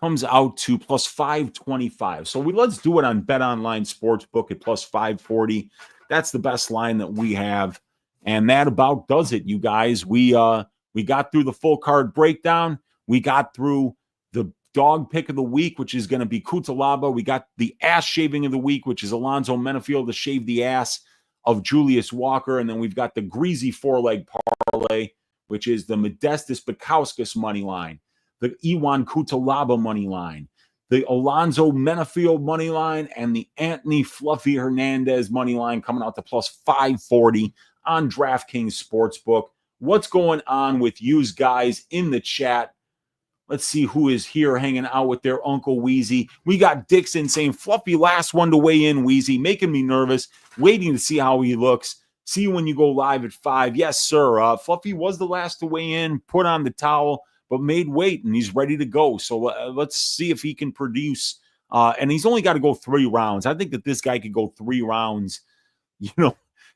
comes out to plus 525. So let's do it on Bet Online Sportsbook at plus 540. That's the best line that we have. And that about does it, you guys. We got through the full card breakdown. We got through the dog pick of the week, which is going to be Cutelaba. We got the ass shaving of the week, which is Alonzo Menafield to shave the ass of Julius Walker. And then we've got the Greasy four-leg parlay, which is the Modestus Bukowskis money line, the Iwan Cutelaba money line, the Alonzo Menafield money line, and the Anthony Fluffy Hernandez money line coming out to plus 540 on DraftKings Sportsbook. What's going on with you guys in the chat? Let's see who is here hanging out with their Uncle Weezy. We got Dixon saying, Fluffy, last one to weigh in, Weezy, making me nervous, waiting to see how he looks. See you when you go live at 5. Yes, sir. Fluffy was the last to weigh in, put on the towel, but made weight, and he's ready to go. So let's see if he can produce. And he's only got to go 3 rounds. I think that this guy could go 3 rounds,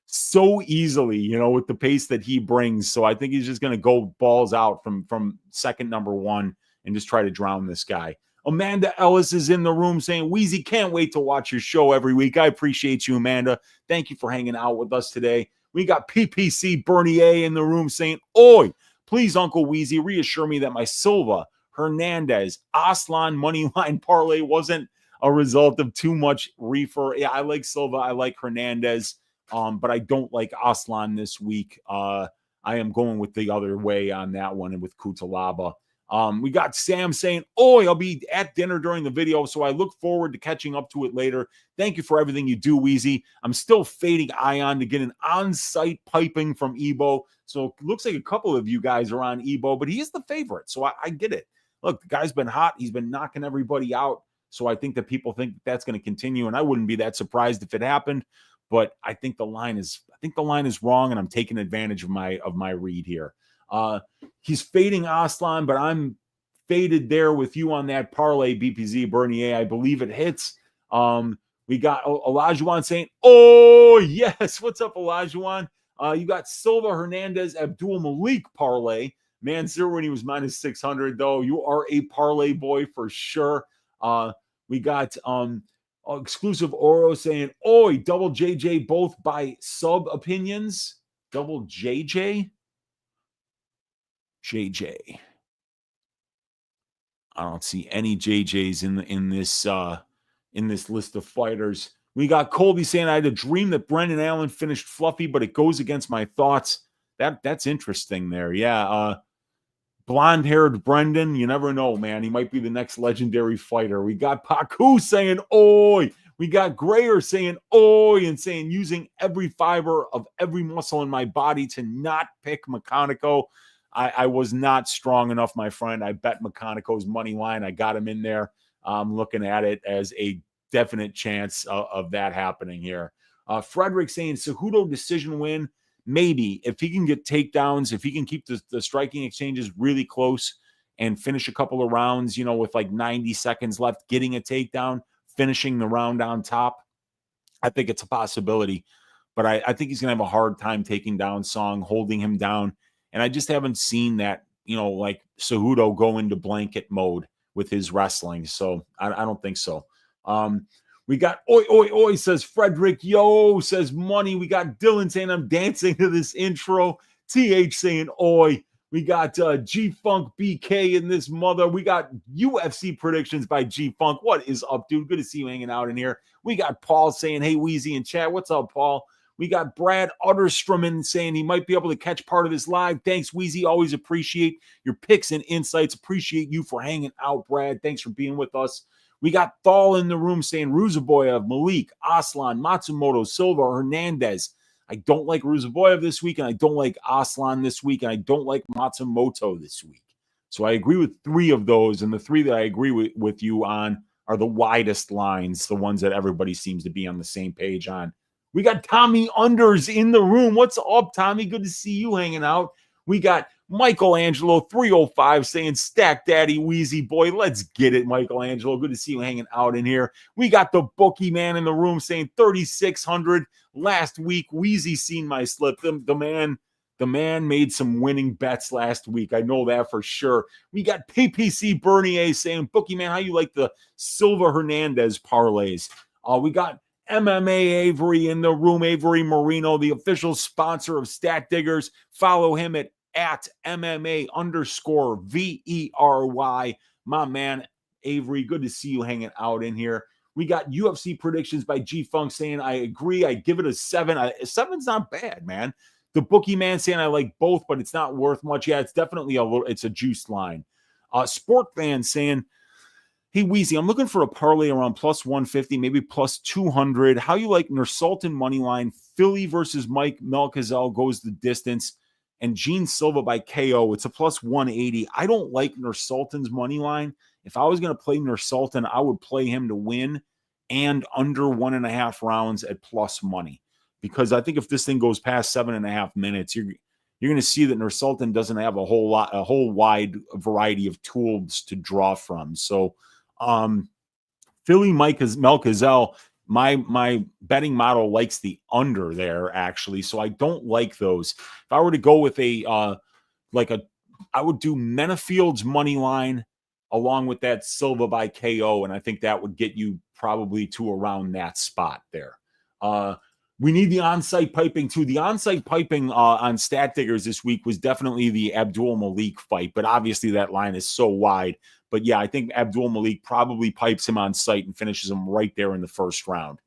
so easily, with the pace that he brings. So I think he's just going to go balls out from second number 1 and just try to drown this guy. Amanda Ellis is in the room saying, Weezy, can't wait to watch your show every week. I appreciate you, Amanda. Thank you for hanging out with us today. We got PPC Bernier in the room saying, Oi, please, Uncle Weezy, reassure me that my Silva, Hernandez, Aslan moneyline parlay wasn't a result of too much reefer. Yeah, I like Silva. I like Hernandez. But I don't like Aslan this week. I am going with the other way on that one and with Cutelaba. We got Sam saying, Oi, I'll be at dinner during the video, so I look forward to catching up to it later. Thank you for everything you do, Weezy. I'm still fading Ion to get an on-site piping from Ebo. So it looks like a couple of you guys are on Ebo, but he is the favorite, so I get it. Look, the guy's been hot. He's been knocking everybody out. So I think that people think that's going to continue, and I wouldn't be that surprised if it happened. But I think the line is wrong, and I'm taking advantage of my read here. He's fading Aslan, but I'm faded there with you on that parlay, BPZ Bernier. I believe it hits. We got Olajuwon saying, oh, yes. What's up, Olajuwon? You got Silva, Hernandez, Abdul Malik parlay. Man, zero when he was minus 600, though. You are a parlay boy for sure. We got exclusive Oro saying, Oi, double JJ, both by sub opinions. Double JJ? JJ. I don't see any JJs in this list of fighters. We got Colby saying, I had a dream that Brendan Allen finished Fluffy, but it goes against my thoughts. That's interesting there. Yeah. Blonde-haired Brendan, you never know, man. He might be the next legendary fighter. We got Paku saying, oi. We got Grayer saying, oi, and saying, using every fiber of every muscle in my body to not pick Meconico. I was not strong enough, my friend. I bet Meconico's money line. I got him in there. I'm looking at it as a definite chance of that happening here. Frederick saying, Cejudo decision win. Maybe if he can get takedowns, if he can keep the striking exchanges really close and finish a couple of rounds, with like 90 seconds left, getting a takedown, finishing the round on top, I think it's a possibility. But I think he's going to have a hard time taking down Song, holding him down. And I just haven't seen that, like Cejudo go into blanket mode with his wrestling. So I don't think so. We got oi, oi, oi, says Frederick. Yo, says money. We got Dylan saying, I'm dancing to this intro. TH saying, oi. We got G-Funk BK in this mother. We got UFC predictions by G-Funk. What is up, dude? Good to see you hanging out in here. We got Paul saying, hey, Weezy in chat. What's up, Paul? We got Brad Utterstroman saying he might be able to catch part of this live. Thanks, Weezy. Always appreciate your picks and insights. Appreciate you for hanging out, Brad. Thanks for being with us. We got Thal in the room saying Ruzaboyev, Malik, Aslan, Matsumoto, Silva, Hernandez. I don't like Ruzaboyev this week, and I don't like Aslan this week, and I don't like Matsumoto this week. So I agree with 3 of those, and the 3 that I agree with you on are the widest lines, the ones that everybody seems to be on the same page on. We got Tommy Unders in the room. What's up, Tommy? Good to see you hanging out. We got Michelangelo 305 saying, stack daddy Weezy boy. Let's get it, Michelangelo. Good to see you hanging out in here. We got the bookie man in the room saying 3,600 last week. Weezy seen my slip. The man The man made some winning bets last week. I know that for sure. We got PPC Bernier saying, Bookie man, how you like the Silva Hernandez parlays? We got MMA Avery in the room. Avery Marino, the official sponsor of Stat Diggers. Follow him at MMA_VERY. My man, Avery, good to see you hanging out in here. We got UFC predictions by G-Funk saying, I agree. I give it a 7. 7's not bad, man. The bookie man saying I like both, but it's not worth much. Yeah, it's definitely it's a juiced line. Sport fan saying, hey, Weezy, I'm looking for a parlay around plus 150, maybe plus 200. How you like Nursultan money line? Philly versus Mike Melchizedek goes the distance. And Gene Silva by KO, it's a plus 180. I don't like Nursultan's money line. If I was going to play Nursultan, I would play him to win and under 1.5 rounds at plus money. Because I think if this thing goes past 7.5 minutes, you're going to see that Nursultan doesn't have a whole wide variety of tools to draw from. So Philly Melchizedek, my betting model likes the under there, actually. So I don't like those. If I were to go with I would do Menafield's money line along with that Silva by KO, and I think that would get you probably to around that spot there. We need the on-site piping too. The on-site piping on Stat Diggers this week was definitely the Abdul Malik fight, but obviously that line is so wide. But yeah, I think Abdul Malik probably pipes him on site and finishes him right there in the first round.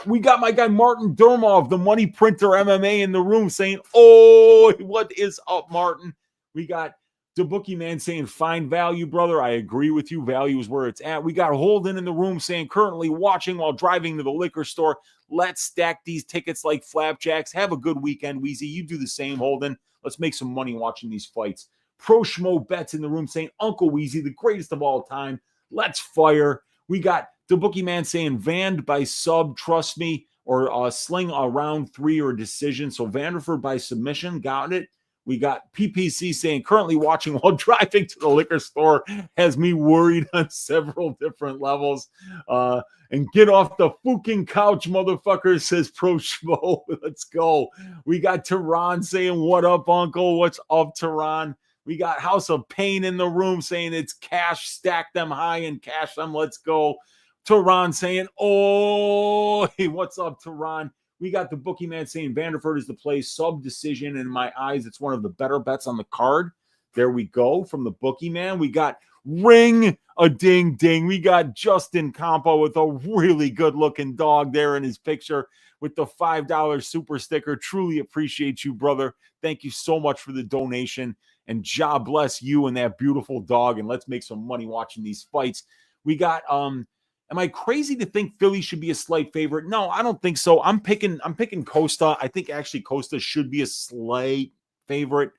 We got my guy Martin Durmov, the Money Printer MMA, in the room saying, oh, what is up, Martin? We got the bookie man saying, find value, brother. I agree with you. Value is where it's at. We got Holden in the room saying, currently watching while driving to the liquor store. Let's stack these tickets like flapjacks. Have a good weekend, Weezy. You do the same, Holden. Let's make some money watching these fights. Pro Schmo Bets in the room saying, Uncle Weezy, the greatest of all time. Let's fire. We got the bookie man saying, Vand by sub, trust me, or sling a round 3 or decision. So Vanderford by submission, got it. We got PPC saying, currently watching while driving to the liquor store, has me worried on several different levels. And get off the fucking couch, motherfucker, says Pro Schmo. Let's go. We got Tehran saying, what up, Uncle? What's up, Tehran? We got House of Pain in the room saying it's cash, stack them high and cash them. Let's go. Tehran saying, oh, hey, what's up, Tehran? We got the bookie man saying Vanderford is the play, sub decision. In my eyes, it's one of the better bets on the card. There we go from the bookie man. We got ring a ding ding. We got Justin Campo with a really good looking dog there in his picture with the $5 super sticker. Truly appreciate you, brother. Thank you so much for the donation. And God bless you and that beautiful dog. And let's make some money watching these fights. We got am I crazy to think Philly should be a slight favorite? No, I don't think so. I'm picking Costa. I think actually Costa should be a slight favorite,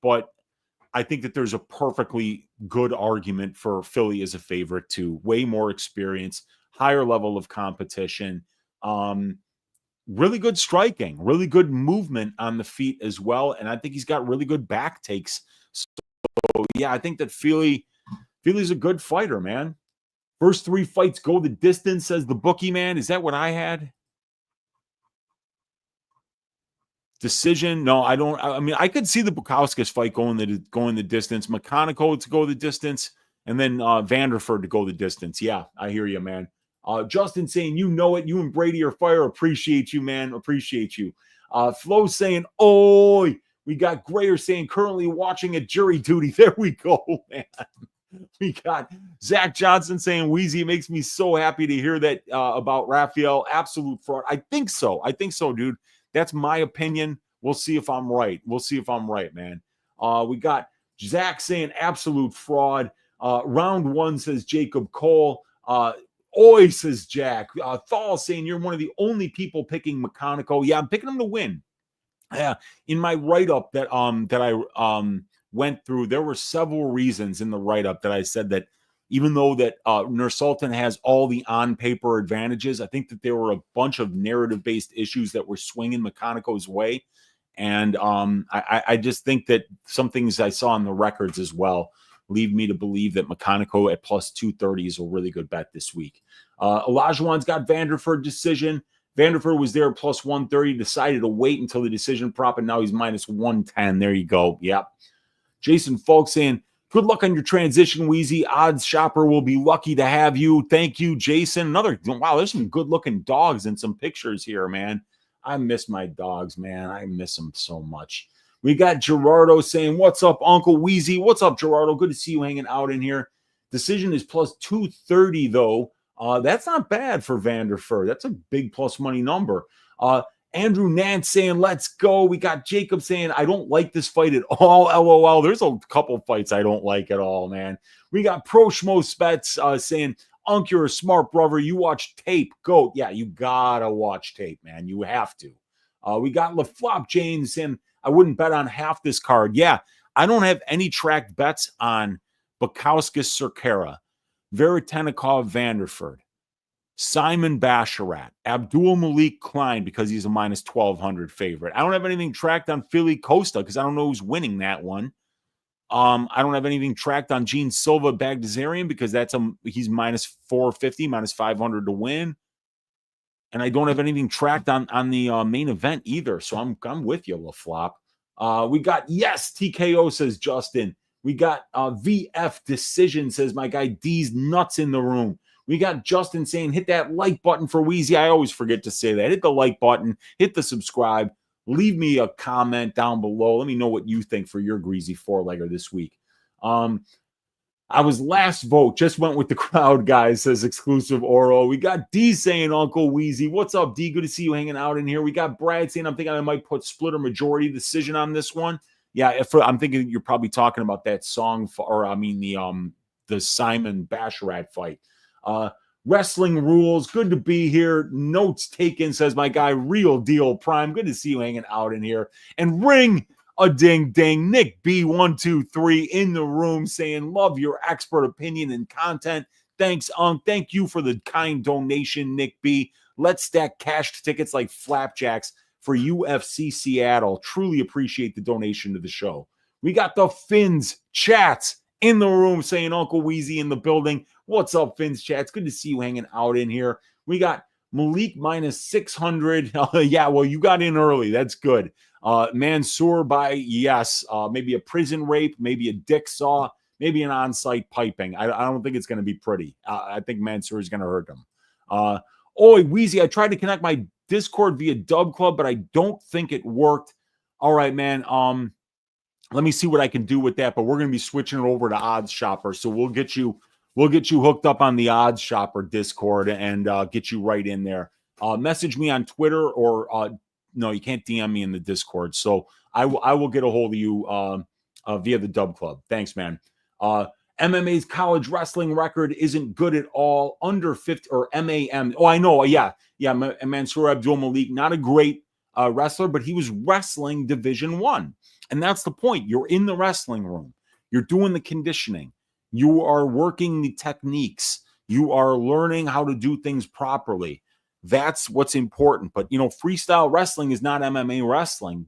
but I think that there's a perfectly good argument for Philly as a favorite too. Way more experience, higher level of competition, really good striking, really good movement on the feet as well, and I think he's got really good back takes. So yeah, I think that Philly's a good fighter, man. First 3 fights go the distance, says the bookie man. Is that what I had? Decision? No, I don't. I mean, I could see the Bukowskis fight going the distance. McConaughey to go the distance, and then Vanderford to go the distance. Yeah, I hear you, man. Justin saying, you know it. You and Brady are fire. Appreciate you, man. Appreciate you. Flo saying, oh, we got Grayer saying, currently watching at jury duty. There we go, man. We got Zach Johnson saying, Weezy, it makes me so happy to hear that about Raphael. Absolute fraud. I think so, dude. That's my opinion. We'll see if I'm right. Man. We got Zach saying absolute fraud. Round 1 says Jacob Cole. Oi, says Jack. Thal saying you're one of the only people picking McConaughey. Yeah, I'm picking him to win. Yeah, in my write-up that I went through, there were several reasons in the write-up that I said that even though that Nursultan has all the on-paper advantages, I think that there were a bunch of narrative-based issues that were swinging McConaughey's way. And I just think that some things I saw in the records as well lead me to believe that McConaughey at plus 230 is a really good bet this week. Olajuwon's got Vanderford decision. Vanderford was there plus 130, decided to wait until the decision prop, and now he's minus 110. There you go. Yep. Jason Falk saying, good luck on your transition, Weezy. Odds Shopper will be lucky to have you. Thank you, Jason. Wow, there's some good-looking dogs and some pictures here, man. I miss my dogs, man. I miss them so much. We got Gerardo saying, what's up, Uncle Weezy? What's up, Gerardo? Good to see you hanging out in here. Decision is plus 230, though. That's not bad for Vanderford. That's a big plus money number. Andrew Nance saying, let's go. We got Jacob saying, I don't like this fight at all. LOL. There's a couple fights I don't like at all, man. We got Pro Schmo Spets saying, Unc, you're a smart brother. You watch tape. Goat. Yeah, you gotta watch tape, man. You have to. We got LaFlop James saying, I wouldn't bet on half this card. Yeah, I don't have any tracked bets on Bukowskis Cerquera, Veritenikov Vanderford, Simon Basharat, Abdul Malik Klein, because he's a minus 1,200 favorite. I don't have anything tracked on Philly Costa because I don't know who's winning that one. I don't have anything tracked on Gene Silva Bagdasarian because he's minus 450, minus 500 to win. And I don't have anything tracked on the main event either. So I'm with you, LaFlop. We got, yes, TKO, says Justin. We got VF Decision, says my guy D's nuts in the room. We got Justin saying, hit that like button for Weezy. I always forget to say that. Hit the like button. Hit the subscribe. Leave me a comment down below. Let me know what you think for your Greasy four-legger this week. I was last vote. Just went with the crowd, guys, says Exclusive Oro. We got D saying, Uncle Weezy. What's up, D? Good to see you hanging out in here. We got Brad saying, I'm thinking I might put split or majority decision on this one. Yeah, I'm thinking you're probably talking about that song, the Simon Basharat fight. Wrestling Rules, good to be here. Notes taken, says my guy Real Deal Prime. Good to see you hanging out in here. And ring a ding ding. Nick B123 in the room saying, love your expert opinion and content. Thanks, Unc. Thank you for the kind donation, Nick B. Let's stack cash tickets like flapjacks for UFC Seattle. Truly appreciate the donation to the show. We got the Finns chats in the room saying, Uncle Weezy in the building. What's up, Finns chats? Good to see you hanging out in here. We got Malik minus 600. Yeah, well, you got in early. That's good. Mansoor by, yes, maybe a prison rape, maybe a dick saw, maybe an on-site piping. I don't think it's going to be pretty. I think Mansoor is going to hurt them. Weezy, I tried to connect my Discord via Dub Club, but I don't think it worked. All right, man. Let me see what I can do with that, but we're going to be switching it over to Odds Shopper. So we'll get you hooked up on the Odds Shopper Discord and get you right in there. Message me on Twitter or no, you can't DM me in the Discord. So I will get a hold of you via the Dub Club. Thanks, man. MMA's college wrestling record isn't good at all. Under 50 or MAM. Oh, I know. Yeah. Mansoor Abdul Malik, not a great wrestler, but he was wrestling Division I. And that's the point. You're in the wrestling room. You're doing the conditioning. You are working the techniques. You are learning how to do things properly. That's what's important. But, freestyle wrestling is not MMA wrestling.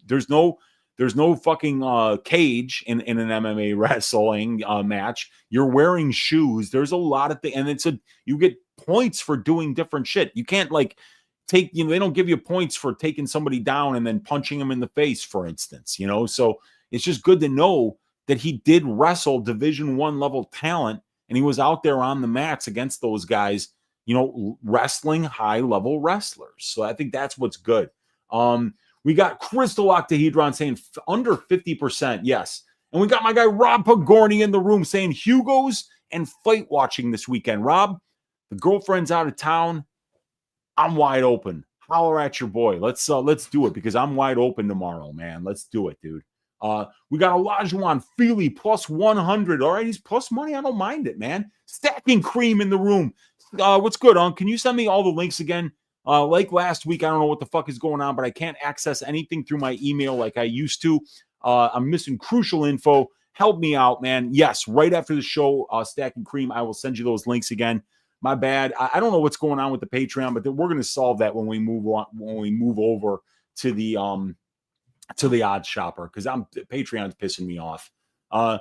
There's no fucking cage in an MMA wrestling match. You're wearing shoes. There's a lot of things. And you get points for doing different shit. You can't they don't give you points for taking somebody down and then punching them in the face, for instance, so it's just good to know that he did wrestle Division I level talent and he was out there on the mats against those guys, wrestling high level wrestlers. So I think that's what's good. We got Crystal Octahedron saying under 50%. Yes. And we got my guy Rob Pagorni in the room saying Hugo's and fight watching this weekend. Rob, the girlfriend's out of town. I'm wide open. Holler at your boy. Let's do it because I'm wide open tomorrow, man. Let's do it, dude. We got Olajuwon Feely plus 100. All right, he's plus money. I don't mind it, man. Stacking Cream in the room. What's good, Can you send me all the links again? Like last week, I don't know what the fuck is going on, but I can't access anything through my email like I used to. I'm missing crucial info. Help me out, man. Yes, right after the show, Stacking Cream, I will send you those links again. My bad. I don't know what's going on with the Patreon, but we're going to solve that when we move on. When we move over to the Odds Shopper, because Patreon's pissing me off. I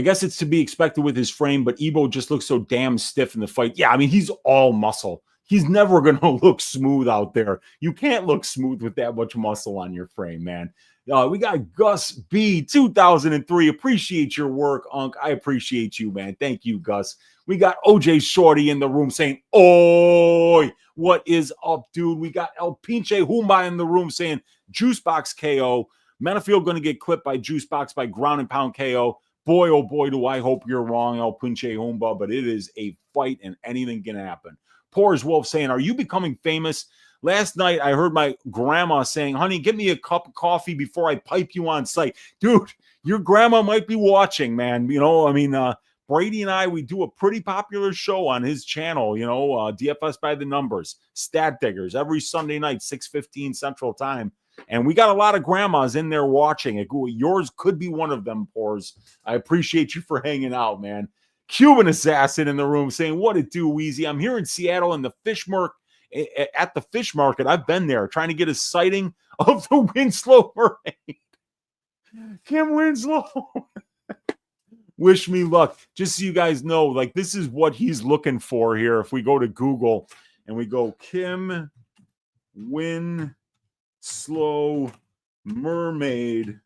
guess it's to be expected with his frame, but Ebo just looks so damn stiff in the fight. Yeah, I mean he's all muscle. he's never going to look smooth out there. You can't look smooth with that much muscle on your frame, man. We got Gus B, 2003. Appreciate your work, Unc. I appreciate you, man. Thank you, Gus. We got OJ Shorty in the room saying, "Oi, what is up, dude?" We got El Pinche Humba in the room saying, "Juicebox KO. Menafield going to get clipped by Juicebox by ground and pound KO. Boy, oh boy, do I hope you're wrong, El Pinche Humba, but it is a fight and anything can happen." Poor's Wolf saying, "Are you becoming famous?" Last night, I heard my grandma saying, "Honey, give me a cup of coffee before I pipe you on site." Dude, your grandma might be watching, man. You know, I mean, Brady and I, we do a pretty popular show on his channel, you know, DFS by the numbers, Stat Diggers, every Sunday night, 6:15 Central Time. And we got a lot of grandmas in there watching. Yours could be one of them, Pours. I appreciate you for hanging out, man. Cuban Assassin in the room saying, "What it do, Weezy? I'm here in Seattle in the at the fish market. I've been there trying to get a sighting of the Winslow mermaid." Kim Winslow. Wish me luck. Just so you guys know, like, this is what he's looking for here. If we go to Google and we go Kim Winslow mermaid.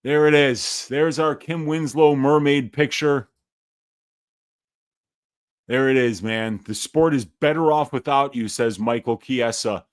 There it is. There's our Kim Winslow mermaid picture. There it is, man. The sport is better off without you, says Michael Chiesa.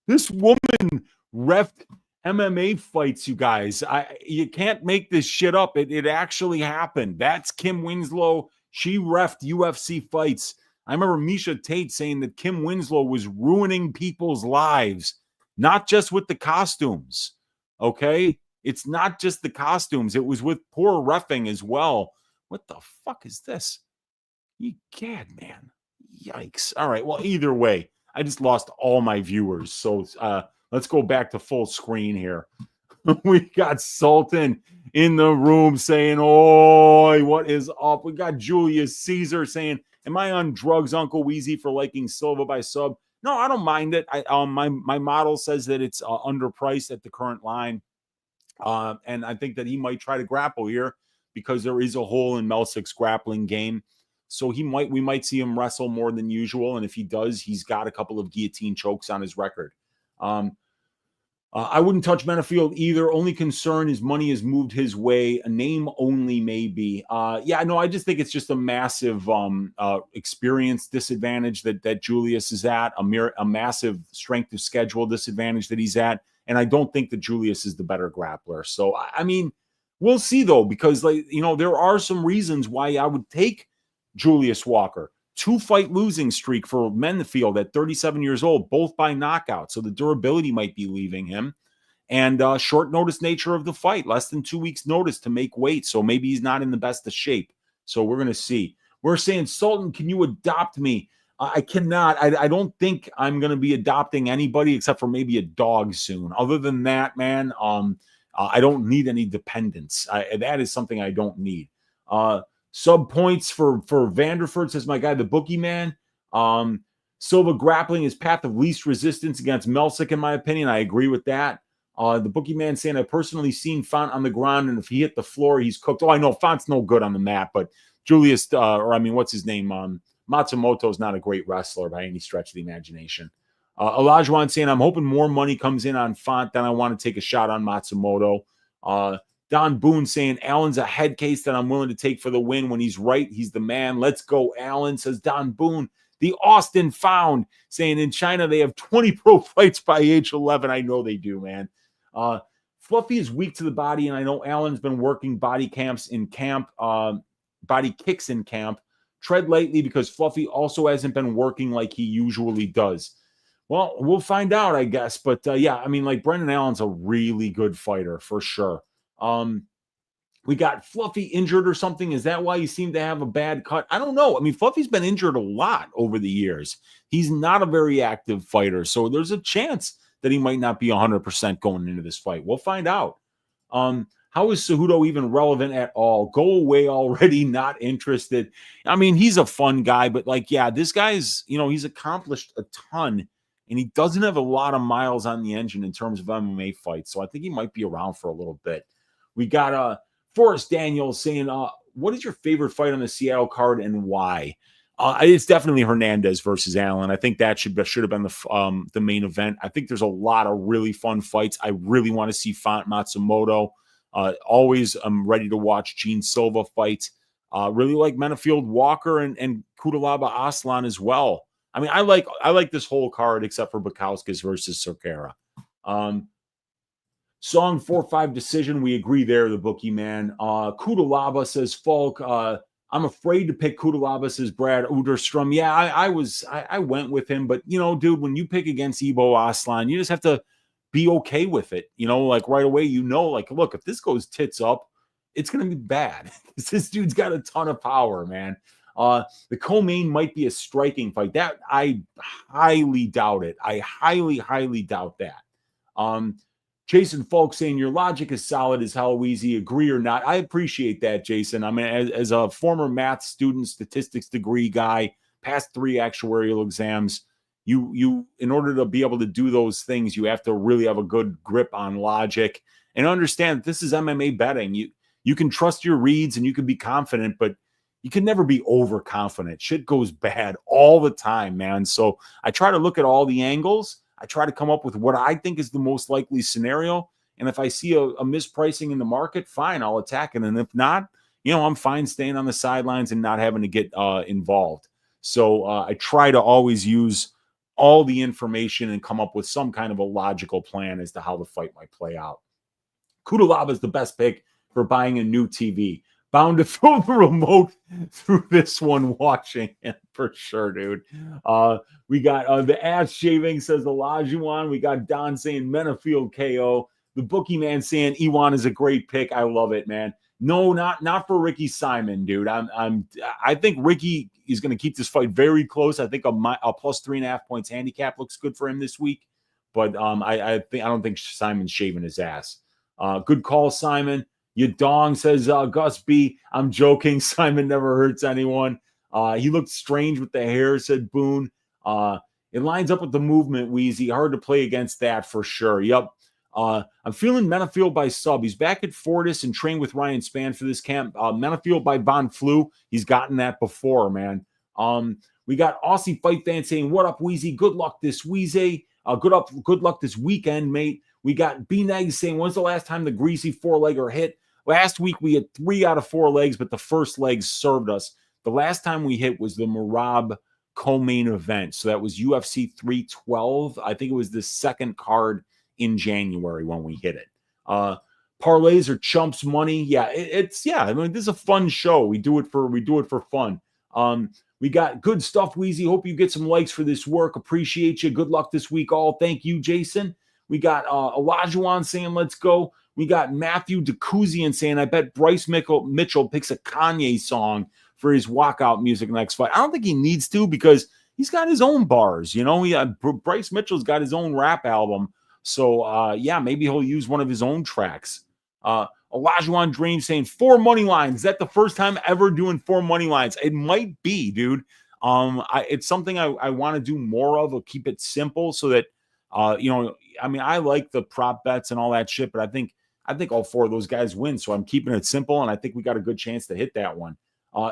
This woman reffed MMA fights, you guys. You can't make this shit up. It actually happened. That's Kim Winslow. She reffed UFC fights. I remember Misha Tate saying that Kim Winslow was ruining people's lives, not just with the costumes. Okay? It's not just the costumes. It was with poor reffing as well. What the fuck is this? You gad, man. Yikes. All right. Well, either way, I just lost all my viewers. So let's go back to full screen here. We got Sultan in the room saying, "Oi, what is up?" We got Julius Caesar saying, "Am I on drugs, Uncle Weezy, for liking Silva by sub?" No, I don't mind it. My model says that it's underpriced at the current line. And I think that he might try to grapple here because there is a hole in Melsik's grappling game. So we might see him wrestle more than usual. And if he does, he's got a couple of guillotine chokes on his record. I wouldn't touch Menafield either. Only concern is money has moved his way. A name only, maybe. I just think it's just a massive experience disadvantage that Julius is at, a massive strength of schedule disadvantage that he's at. And I don't think that Julius is the better grappler. So, I mean, we'll see, though, because, there are some reasons why I would take Julius Walker. 2-fight losing streak for Menafield at 37 years old, both by knockout. So the durability might be leaving him. And short notice nature of the fight, less than 2 weeks notice to make weight. So maybe he's not in the best of shape. So we're going to see. We're saying, Sultan, can you adopt me? I cannot. I don't think I'm going to be adopting anybody except for maybe a dog soon. Other than that, man, I don't need any dependents. That is something I don't need. Sub points for Vanderford, says my guy, the bookie man. Silva grappling is path of least resistance against Melsik, in my opinion. I agree with that. The bookie man saying, "I've personally seen Font on the ground, and if he hit the floor, he's cooked." Oh, I know Font's no good on the mat, but Julius, what's his name? Matsumoto's not a great wrestler by any stretch of the imagination. Olajuwon saying, "I'm hoping more money comes in on Font than I want to take a shot on Matsumoto." Don Boone saying, "Allen's a head case that I'm willing to take for the win. When he's right, he's the man. Let's go, Allen," says Don Boone. The Austin Found saying, "In China, they have 20 pro fights by age 11. I know they do, man. Fluffy is weak to the body, and I know Allen's been working body kicks in camp. Tread lightly because Fluffy also hasn't been working like he usually does." Well, we'll find out, I guess. But Brendan Allen's a really good fighter for sure. We got Fluffy injured or something. Is that why he seemed to have a bad cut? I don't know. I mean, Fluffy's been injured a lot over the years. He's not a very active fighter. So there's a chance that he might not be 100% going into this fight. We'll find out. How is Cejudo even relevant at all? Go away already. Not interested. I mean, he's a fun guy, but this guy's, he's accomplished a ton and he doesn't have a lot of miles on the engine in terms of MMA fights. So I think he might be around for a little bit. We got Forrest Daniels saying, what is your favorite fight on the Seattle card and why? It's definitely Hernandez versus Allen. I think that should have been the main event. I think there's a lot of really fun fights. I really want to see Font Matsumoto. Always I'm ready to watch Gene Silva fight. Really like Menafield Walker and Kudalaba Aslan as well. I mean, I like this whole card except for Bukowskis versus Cerquera. Song 4-5 decision. We agree there, the bookie man. Kudalaba says, Falk, I'm afraid to pick Kudalaba, says Brad Uderstrom. Yeah, I went with him, but dude, when you pick against Ibo Aslan, you just have to be okay with it. Like right away, like, look, if this goes tits up, it's gonna be bad. This dude's got a ton of power, man. The co-main might be a striking fight. That I highly doubt it. I highly doubt that. Jason Falk saying your logic is solid as hell, Weezy. Agree or not? I appreciate that, Jason. I mean, as a former math student, statistics degree guy, past 3 actuarial exams, you in order to be able to do those things, you have to really have a good grip on logic and understand that this is MMA betting. You can trust your reads and you can be confident, but you can never be overconfident. Shit goes bad all the time, man. So I try to look at all the angles. I try to come up with what I think is the most likely scenario. And if I see a mispricing in the market, fine, I'll attack it. And if not, I'm fine staying on the sidelines and not having to get involved. So I try to always use all the information and come up with some kind of a logical plan as to how the fight might play out. Kudalaba is the best pick for buying a new TV. Bound to throw the remote through this one watching it for sure, dude. We got the ass shaving, says Olajuwon. We got Don saying Menafield KO. The bookie man saying Iwan is a great pick. I love it, man. No, not for Ricky Simon, dude. I think Ricky is going to keep this fight very close. I think a plus 3.5 points handicap looks good for him this week. But I don't think Simon's shaving his ass. Good call, Simon. Yadong says, Gus B. I'm joking. Simon never hurts anyone. He looked strange with the hair, said Boone. It lines up with the movement, Weezy. Hard to play against that for sure. Yep. I'm feeling Menafield by sub. He's back at Fortis and trained with Ryan Spann for this camp. Menafield by Von Flu. He's gotten that before, man. We got Aussie Fight Fan saying, what up, Weezy? Good luck this Weezy. Good luck this weekend, mate. We got B-Neg saying, when's the last time the Greasy 4-legger hit? Last week, we had 3 out of 4 legs, but the first leg served us. The last time we hit was the Marab co-main event. So that was UFC 312. I think it was the second card in January when we hit it. Parlays are chumps money. Yeah, I mean, this is a fun show. We do it for fun. We got good stuff, Weezy. Hope you get some likes for this work. Appreciate you. Good luck this week, all. Thank you, Jason. We got Olajuwon saying, let's go. We got Matthew DeCousian saying, I bet Bryce Mitchell picks a Kanye song for his walkout music next fight. I don't think he needs to because he's got his own bars. Bryce Mitchell's got his own rap album. So, maybe he'll use one of his own tracks. Olajuwon Dream saying 4 money lines. Is that the first time ever doing 4 money lines? It might be, dude. It's something I want to do more of. I'll keep it simple so that, I like the prop bets and all that shit, but I think all 4 of those guys win. So I'm keeping it simple, and I think we got a good chance to hit that one.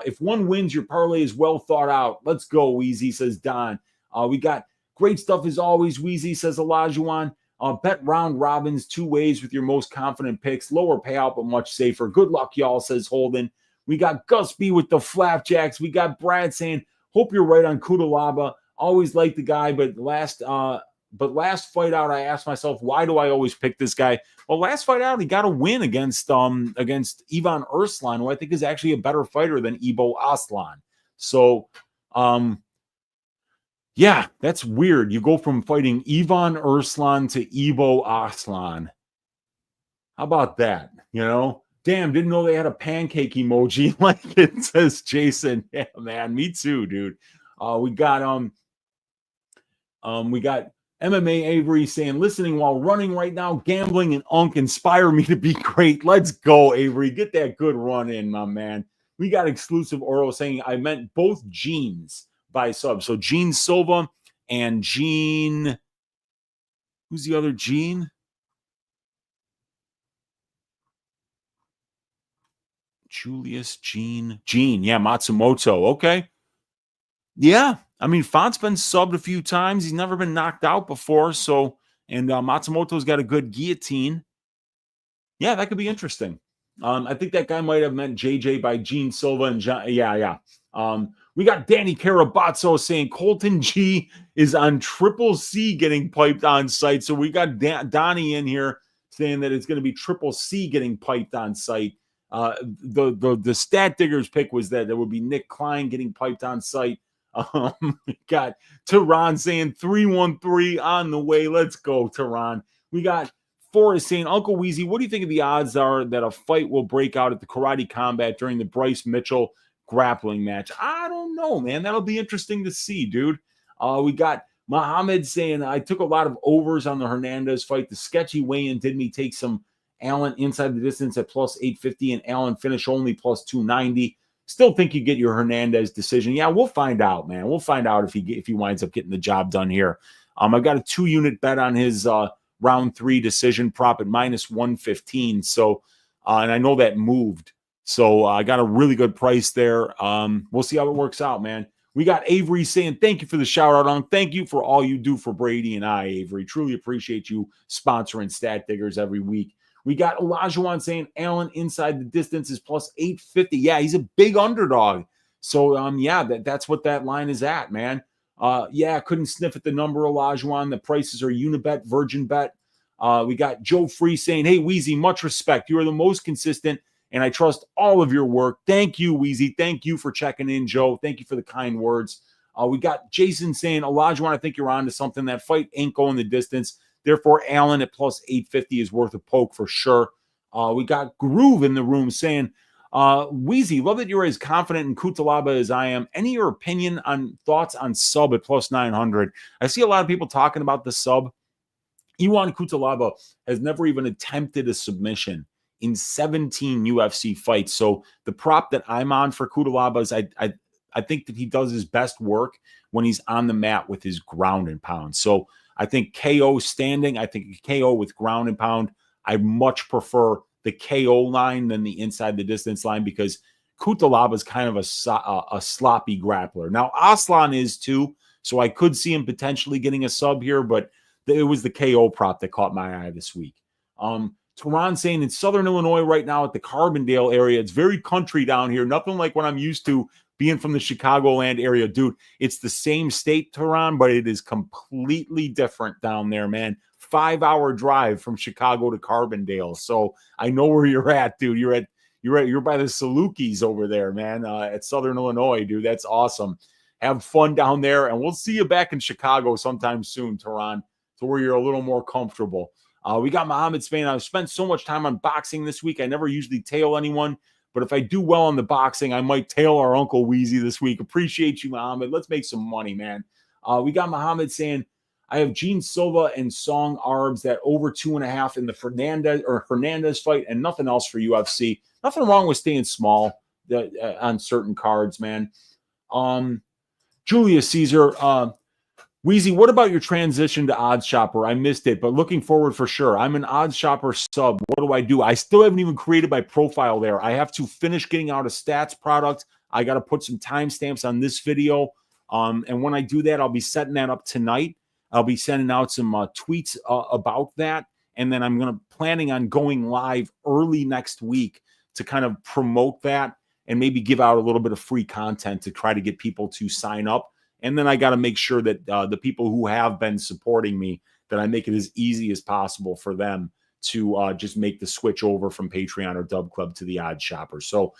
If one wins, your parlay is well thought out. Let's go, Weezy, says Don. We got great stuff as always, Weezy, says Olajuwon. Bet round robins 2 ways with your most confident picks. Lower payout, but much safer. Good luck, y'all, says Holden. We got Gus B with the flapjacks. We got Brad saying, hope you're right on Kudalaba. Always liked the guy, but last fight out, I asked myself, why do I always pick this guy? Well, last fight out, he got a win against Ivan Erslan, who I think is actually a better fighter than Ibo Aslan. So, that's weird. You go from fighting Ivan Erslan to Ibo Aslan. How about that? Damn, didn't know they had a pancake emoji like it, says Jason. Yeah, man, me too, dude. We got MMA Avery saying, listening while running right now, gambling and unk inspire me to be great. Let's go, Avery. Get that good run in, my man. We got exclusive Oro saying, I meant both Genes by sub. So Gene Silva and Gene, who's the other Gene? Julius Gene. Yeah, Matsumoto. Okay. Yeah. I mean, Font's been subbed a few times. He's never been knocked out before. So, and Matsumoto's got a good guillotine. Yeah, that could be interesting. I think that guy might have meant JJ by Gene Silva and John. Yeah. We got Danny Carabazzo saying Colton G is on Triple C getting piped on site. So we got Donnie in here saying that it's going to be Triple C getting piped on site. The stat diggers pick was that there would be Nick Klein getting piped on site. We got Tehran saying 313 on the way. Let's go, Tehran. We got Forrest saying, Uncle Weezy, what do you think of the odds are that a fight will break out at the Karate Combat during the Bryce Mitchell grappling match? I don't know, man. That'll be interesting to see, dude. We got Muhammad saying, I took a lot of overs on the Hernandez fight. The sketchy weigh-in did me take some Allen inside the distance at plus 850 and Allen finish only plus 290. Still think you get your Hernandez decision. Yeah, we'll find out, man. We'll find out if he winds up getting the job done here. I've got a 2-unit bet on his round 3 decision prop at minus 115. So, and I know that moved. So I got a really good price there. We'll see how it works out, man. We got Avery saying, thank you for the shout out on. Thank you for all you do for Brady and I, Avery. Truly appreciate you sponsoring Stat Diggers every week. We got Olajuwon saying Allen inside the distance is plus 850. Yeah, he's a big underdog. So, yeah, that's what that line is at, man. Yeah, couldn't sniff at the number, Olajuwon. The prices are Unibet, Virgin Bet. We got Joe Free saying, hey, Weezy, much respect. You are the most consistent, and I trust all of your work. Thank you, Weezy. Thank you for checking in, Joe. Thank you for the kind words. We got Jason saying, Olajuwon, I think you're on to something. That fight ain't going the distance. Therefore, Allen at plus 850 is worth a poke for sure. We got Groove in the room saying, Weezy, love that you're as confident in Kutalaba as I am. Any your opinion on thoughts on sub at plus 900? I see a lot of people talking about the sub. Iwan Kutalaba has never even attempted a submission in 17 UFC fights. So the prop that I'm on for Kutalaba is I think that he does his best work when he's on the mat with his ground and pound. So I think KO standing, I think KO with ground and pound. I much prefer the KO line than the inside the distance line because Kutalaba is kind of a sloppy grappler. Now, Aslan is too, so I could see him potentially getting a sub here, but it was the KO prop that caught my eye this week. Tehran saying in Southern Illinois right now at the Carbondale area, it's very country down here. Nothing like what I'm used to being from the Chicagoland area. Dude, it's the same state, Tehran, but it is completely different down there, man. 5-hour drive from Chicago to Carbondale. So I know where you're at, dude. You're by the Salukis over there, man, at Southern Illinois, dude. That's awesome. Have fun down there, and we'll see you back in Chicago sometime soon, Tehran, to where you're a little more comfortable. We got Muhammad Spain. I've spent so much time on boxing this week. I never usually tail anyone, but if I do well on the boxing, I might tail our Uncle Weezy this week. Appreciate you, Muhammad. Let's make some money, man. We got Muhammad saying, I have Gene Silva and Song Arbs that over 2.5 in the Hernandez fight and nothing else for UFC. Nothing wrong with staying small on certain cards, man. Julius Caesar, Weezy, what about your transition to Odds Shopper? I missed it, but looking forward for sure. I'm an Odds Shopper sub. What do? I still haven't even created my profile there. I have to finish getting out a stats product. I got to put some timestamps on this video. And when I do that, I'll be setting that up tonight. I'll be sending out some tweets about that. And then I'm planning on going live early next week to kind of promote that and maybe give out a little bit of free content to try to get people to sign up. And then I got to make sure that the people who have been supporting me, that I make it as easy as possible for them to just make the switch over from Patreon or Dub Club to the Odd Shopper. So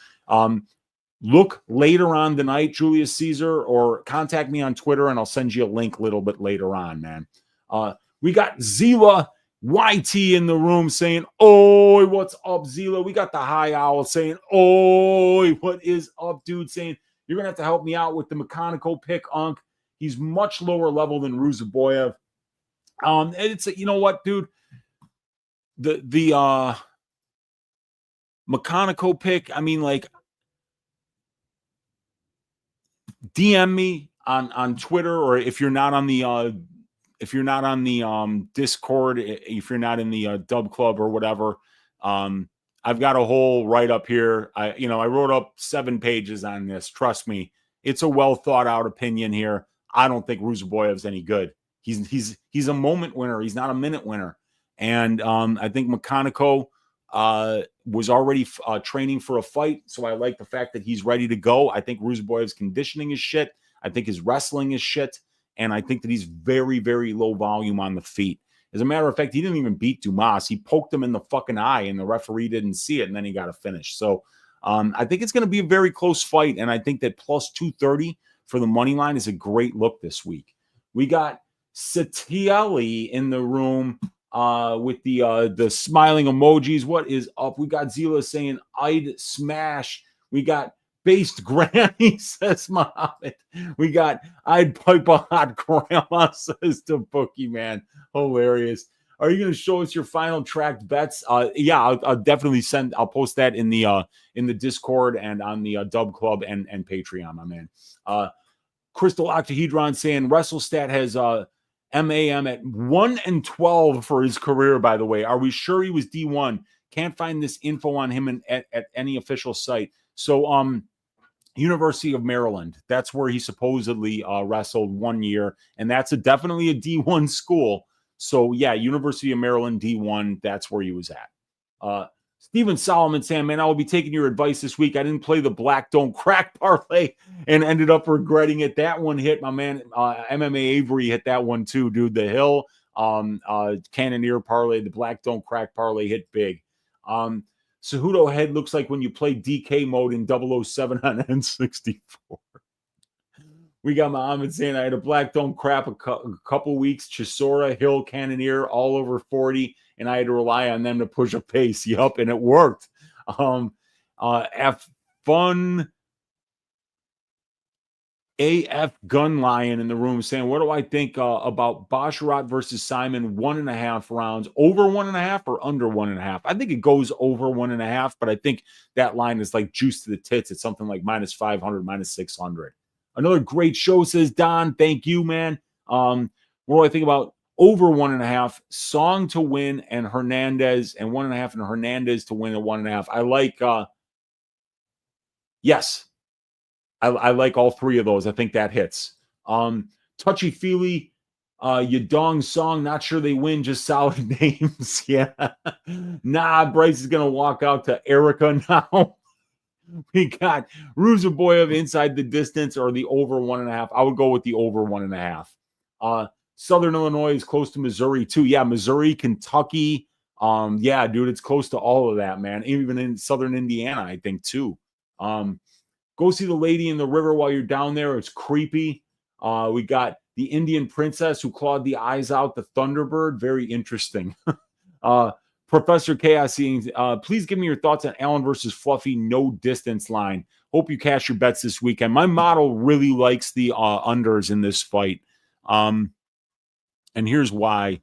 look later on tonight, Julius Caesar, or contact me on Twitter and I'll send you a link a little bit later on, man. We got Zila YT in the room saying, "Oi, what's up, Zila?" We got the High Owl saying, "Oi, what is up, dude?" Saying, "You're going to have to help me out with the mechanical pick, Unc. He's much lower level than Ruzaboyev." It's, you know what, dude? The mechanical pick, I mean, like, DM me on Twitter, or if you're not on the Discord, if you're not in the Dub Club or whatever, I've got a whole write-up here. I wrote up 7 pages on this. Trust me, it's a well thought out opinion here. I don't think Ruzaboyev's any good. He's a moment winner. He's not a minute winner. And I think McConaughey was already training for a fight, so I like the fact that he's ready to go. I think Ruzaboyev's conditioning is shit. I think his wrestling is shit, and I think that he's very, very low volume on the feet. As a matter of fact, he didn't even beat Dumas. He poked him in the fucking eye, and the referee didn't see it, and then he got a finish. So I think it's going to be a very close fight, and I think that plus 230 for the money line is a great look this week. We got Satieli in the room with the smiling emojis. What is up? We got Zila saying, I'd smash. We got Based Granny, says Muhammad. We got I'd pipe a hot grandma, says the bookie, man. Hilarious. Are you going to show us your final tracked bets? Yeah, I'll definitely I'll post that in the Discord and on the Dub Club and Patreon, my man. Crystal Octahedron saying WrestleStat has MAM at 1-12 for his career, by the way. Are we sure he was D1? Can't find this info on him at any official site. So, University of Maryland, that's where he supposedly wrestled 1 year, and that's definitely a D1 school. So, yeah, University of Maryland, D1, that's where he was at. Stephen Solomon saying, man, I will be taking your advice this week. I didn't play the Black Don't Crack parlay and ended up regretting it. That one hit, my man. MMA Avery hit that one too, dude. The Hill, Cannoneer parlay, the Black Don't Crack parlay hit big. Cejudo head looks like when you play DK mode in 007 on N64. We got Muhammad saying I had a Black Don't Crap a couple weeks. Chisora, Hill, Cannoneer, all over 40, and I had to rely on them to push a pace. Yup, and it worked. Fun AF Gun Lion in the room saying, what do I think about Basharat versus Simon 1.5 rounds? Over 1.5 or under 1.5? I think it goes over 1.5, but I think that line is like juice to the tits. It's something like -500, -600. Another great show, says Don. Thank you, man. What do I think about over 1.5? Song to win and Hernandez, and 1.5 and Hernandez to win at 1.5. I like, yes. I like all three of those. I think that hits. Touchy Feely, Yadong Song, not sure they win, just solid names. Yeah. Nah, Bryce is going to walk out to Erica now. We got Ruzaboyev inside the distance or the over 1.5. I would go with the over 1.5. Southern Illinois is close to Missouri too. Yeah, Missouri, Kentucky. Yeah, dude, it's close to all of that, man. Even in Southern Indiana, I think too. Go see the lady in the river while you're down there. It's creepy. We got the Indian princess who clawed the eyes out the Thunderbird. Very interesting. Professor Chaos saying, please give me your thoughts on Allen versus Fluffy no distance line. Hope you cash your bets this weekend. My model really likes the unders in this fight. And here's why.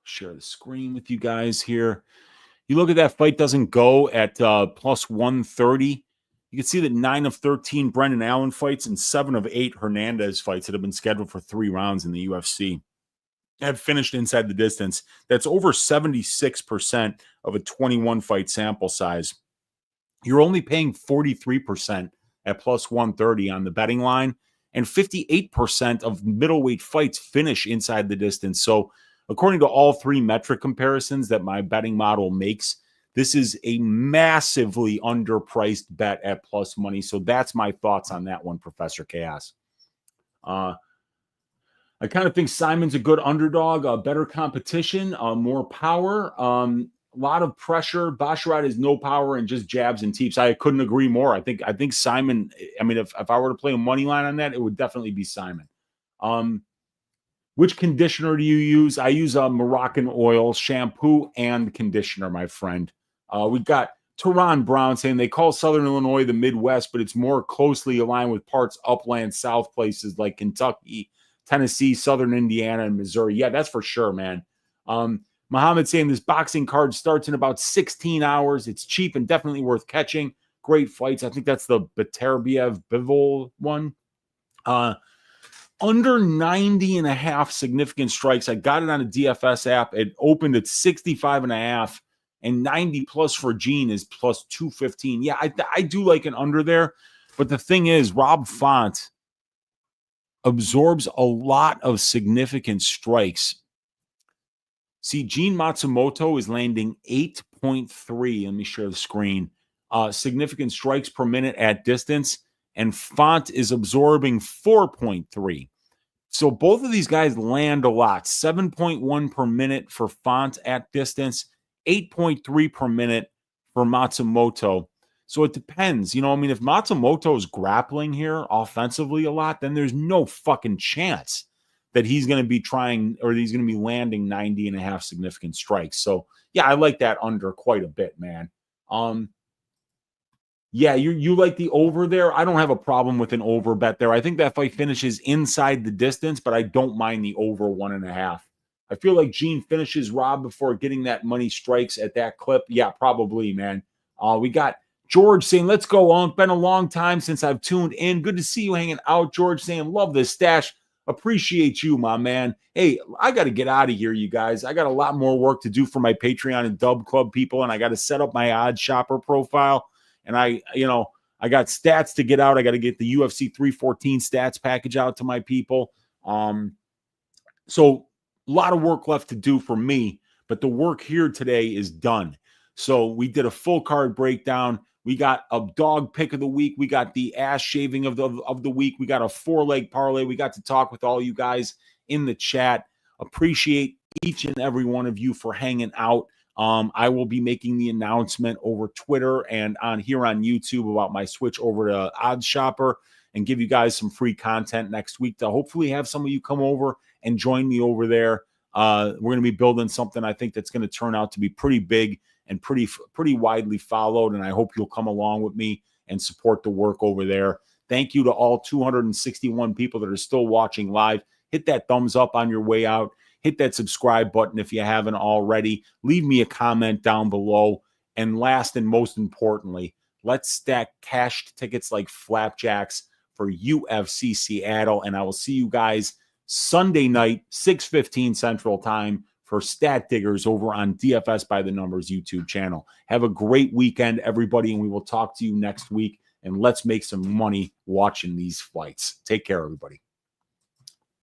Share the screen with you guys here. You look at that fight doesn't go at plus 130. You can see that 9 of 13 Brendan Allen fights and 7 of 8 Hernandez fights that have been scheduled for 3 rounds in the UFC have finished inside the distance. That's over 76% of a 21-fight sample size. You're only paying 43% at plus 130 on the betting line, and 58% of middleweight fights finish inside the distance. So according to all 3 metric comparisons that my betting model makes, this is a massively underpriced bet at plus money. So that's my thoughts on that one, Professor Chaos. I kind of think Simon's a good underdog, better competition, more power, a lot of pressure. Basharat has no power and just jabs and teeps. I couldn't agree more. I think Simon, I mean, if I were to play a money line on that, it would definitely be Simon. Which conditioner do you use? I use Moroccan oil, shampoo, and conditioner, my friend. We've got Teron Brown saying they call Southern Illinois the Midwest, but it's more closely aligned with parts upland South places like Kentucky, Tennessee, Southern Indiana, and Missouri. Yeah, that's for sure, man. Muhammad saying this boxing card starts in about 16 hours. It's cheap and definitely worth catching. Great fights. I think that's the Beterbiev Bivol one. under 90.5 significant strikes. I got it on a DFS app. It opened at 65.5, and 90 plus for Gene is plus 215. Yeah, I do like an under there. But the thing is, Rob Font absorbs a lot of significant strikes. See, Gene Matsumoto is landing 8.3. Let me share the screen. Significant strikes per minute at distance, and Font is absorbing 4.3. So both of these guys land a lot. 7.1 per minute for Font at distance, 8.3 per minute for Matsumoto. So it depends. You know, I mean, if Matsumoto is grappling here offensively a lot, then there's no fucking chance that he's going to be trying, or he's going to be landing 90.5 significant strikes. So yeah, I like that under quite a bit, man. Yeah, you like the over there. I don't have a problem with an over bet there. I think that fight finishes inside the distance, but I don't mind the over 1.5. I feel like Gene finishes Rob before getting that money strikes at that clip. Yeah, probably, man. We got George saying, let's go on. Been a long time since I've tuned in. Good to see you hanging out. George saying, love this stash. Appreciate you, my man. Hey, I got to get out of here, you guys. I got a lot more work to do for my Patreon and Dub Club people, and I got to set up my odd shopper profile. And I got stats to get out. I got to get the UFC 314 stats package out to my people. So a lot of work left to do for me, but the work here today is done. So we did a full card breakdown. We got a dog pick of the week. We got the ass shaving of the week. We got a 4-leg parlay. We got to talk with all you guys in the chat. Appreciate each and every one of you for hanging out. I will be making the announcement over Twitter and on here on YouTube about my switch over to Odds Shopper and give you guys some free content next week to hopefully have some of you come over and join me over there. We're going to be building something I think that's going to turn out to be pretty big and pretty widely followed, and I hope you'll come along with me and support the work over there. Thank you to all 261 people that are still watching live. Hit that thumbs up on your way out. Hit that subscribe button if you haven't already. Leave me a comment down below. And last and most importantly, let's stack cashed tickets like flapjacks for UFC Seattle. And I will see you guys Sunday night, 6:15 Central Time for Stat Diggers over on DFS by the Numbers YouTube channel. Have a great weekend, everybody, and we will talk to you next week. And let's make some money watching these fights. Take care, everybody.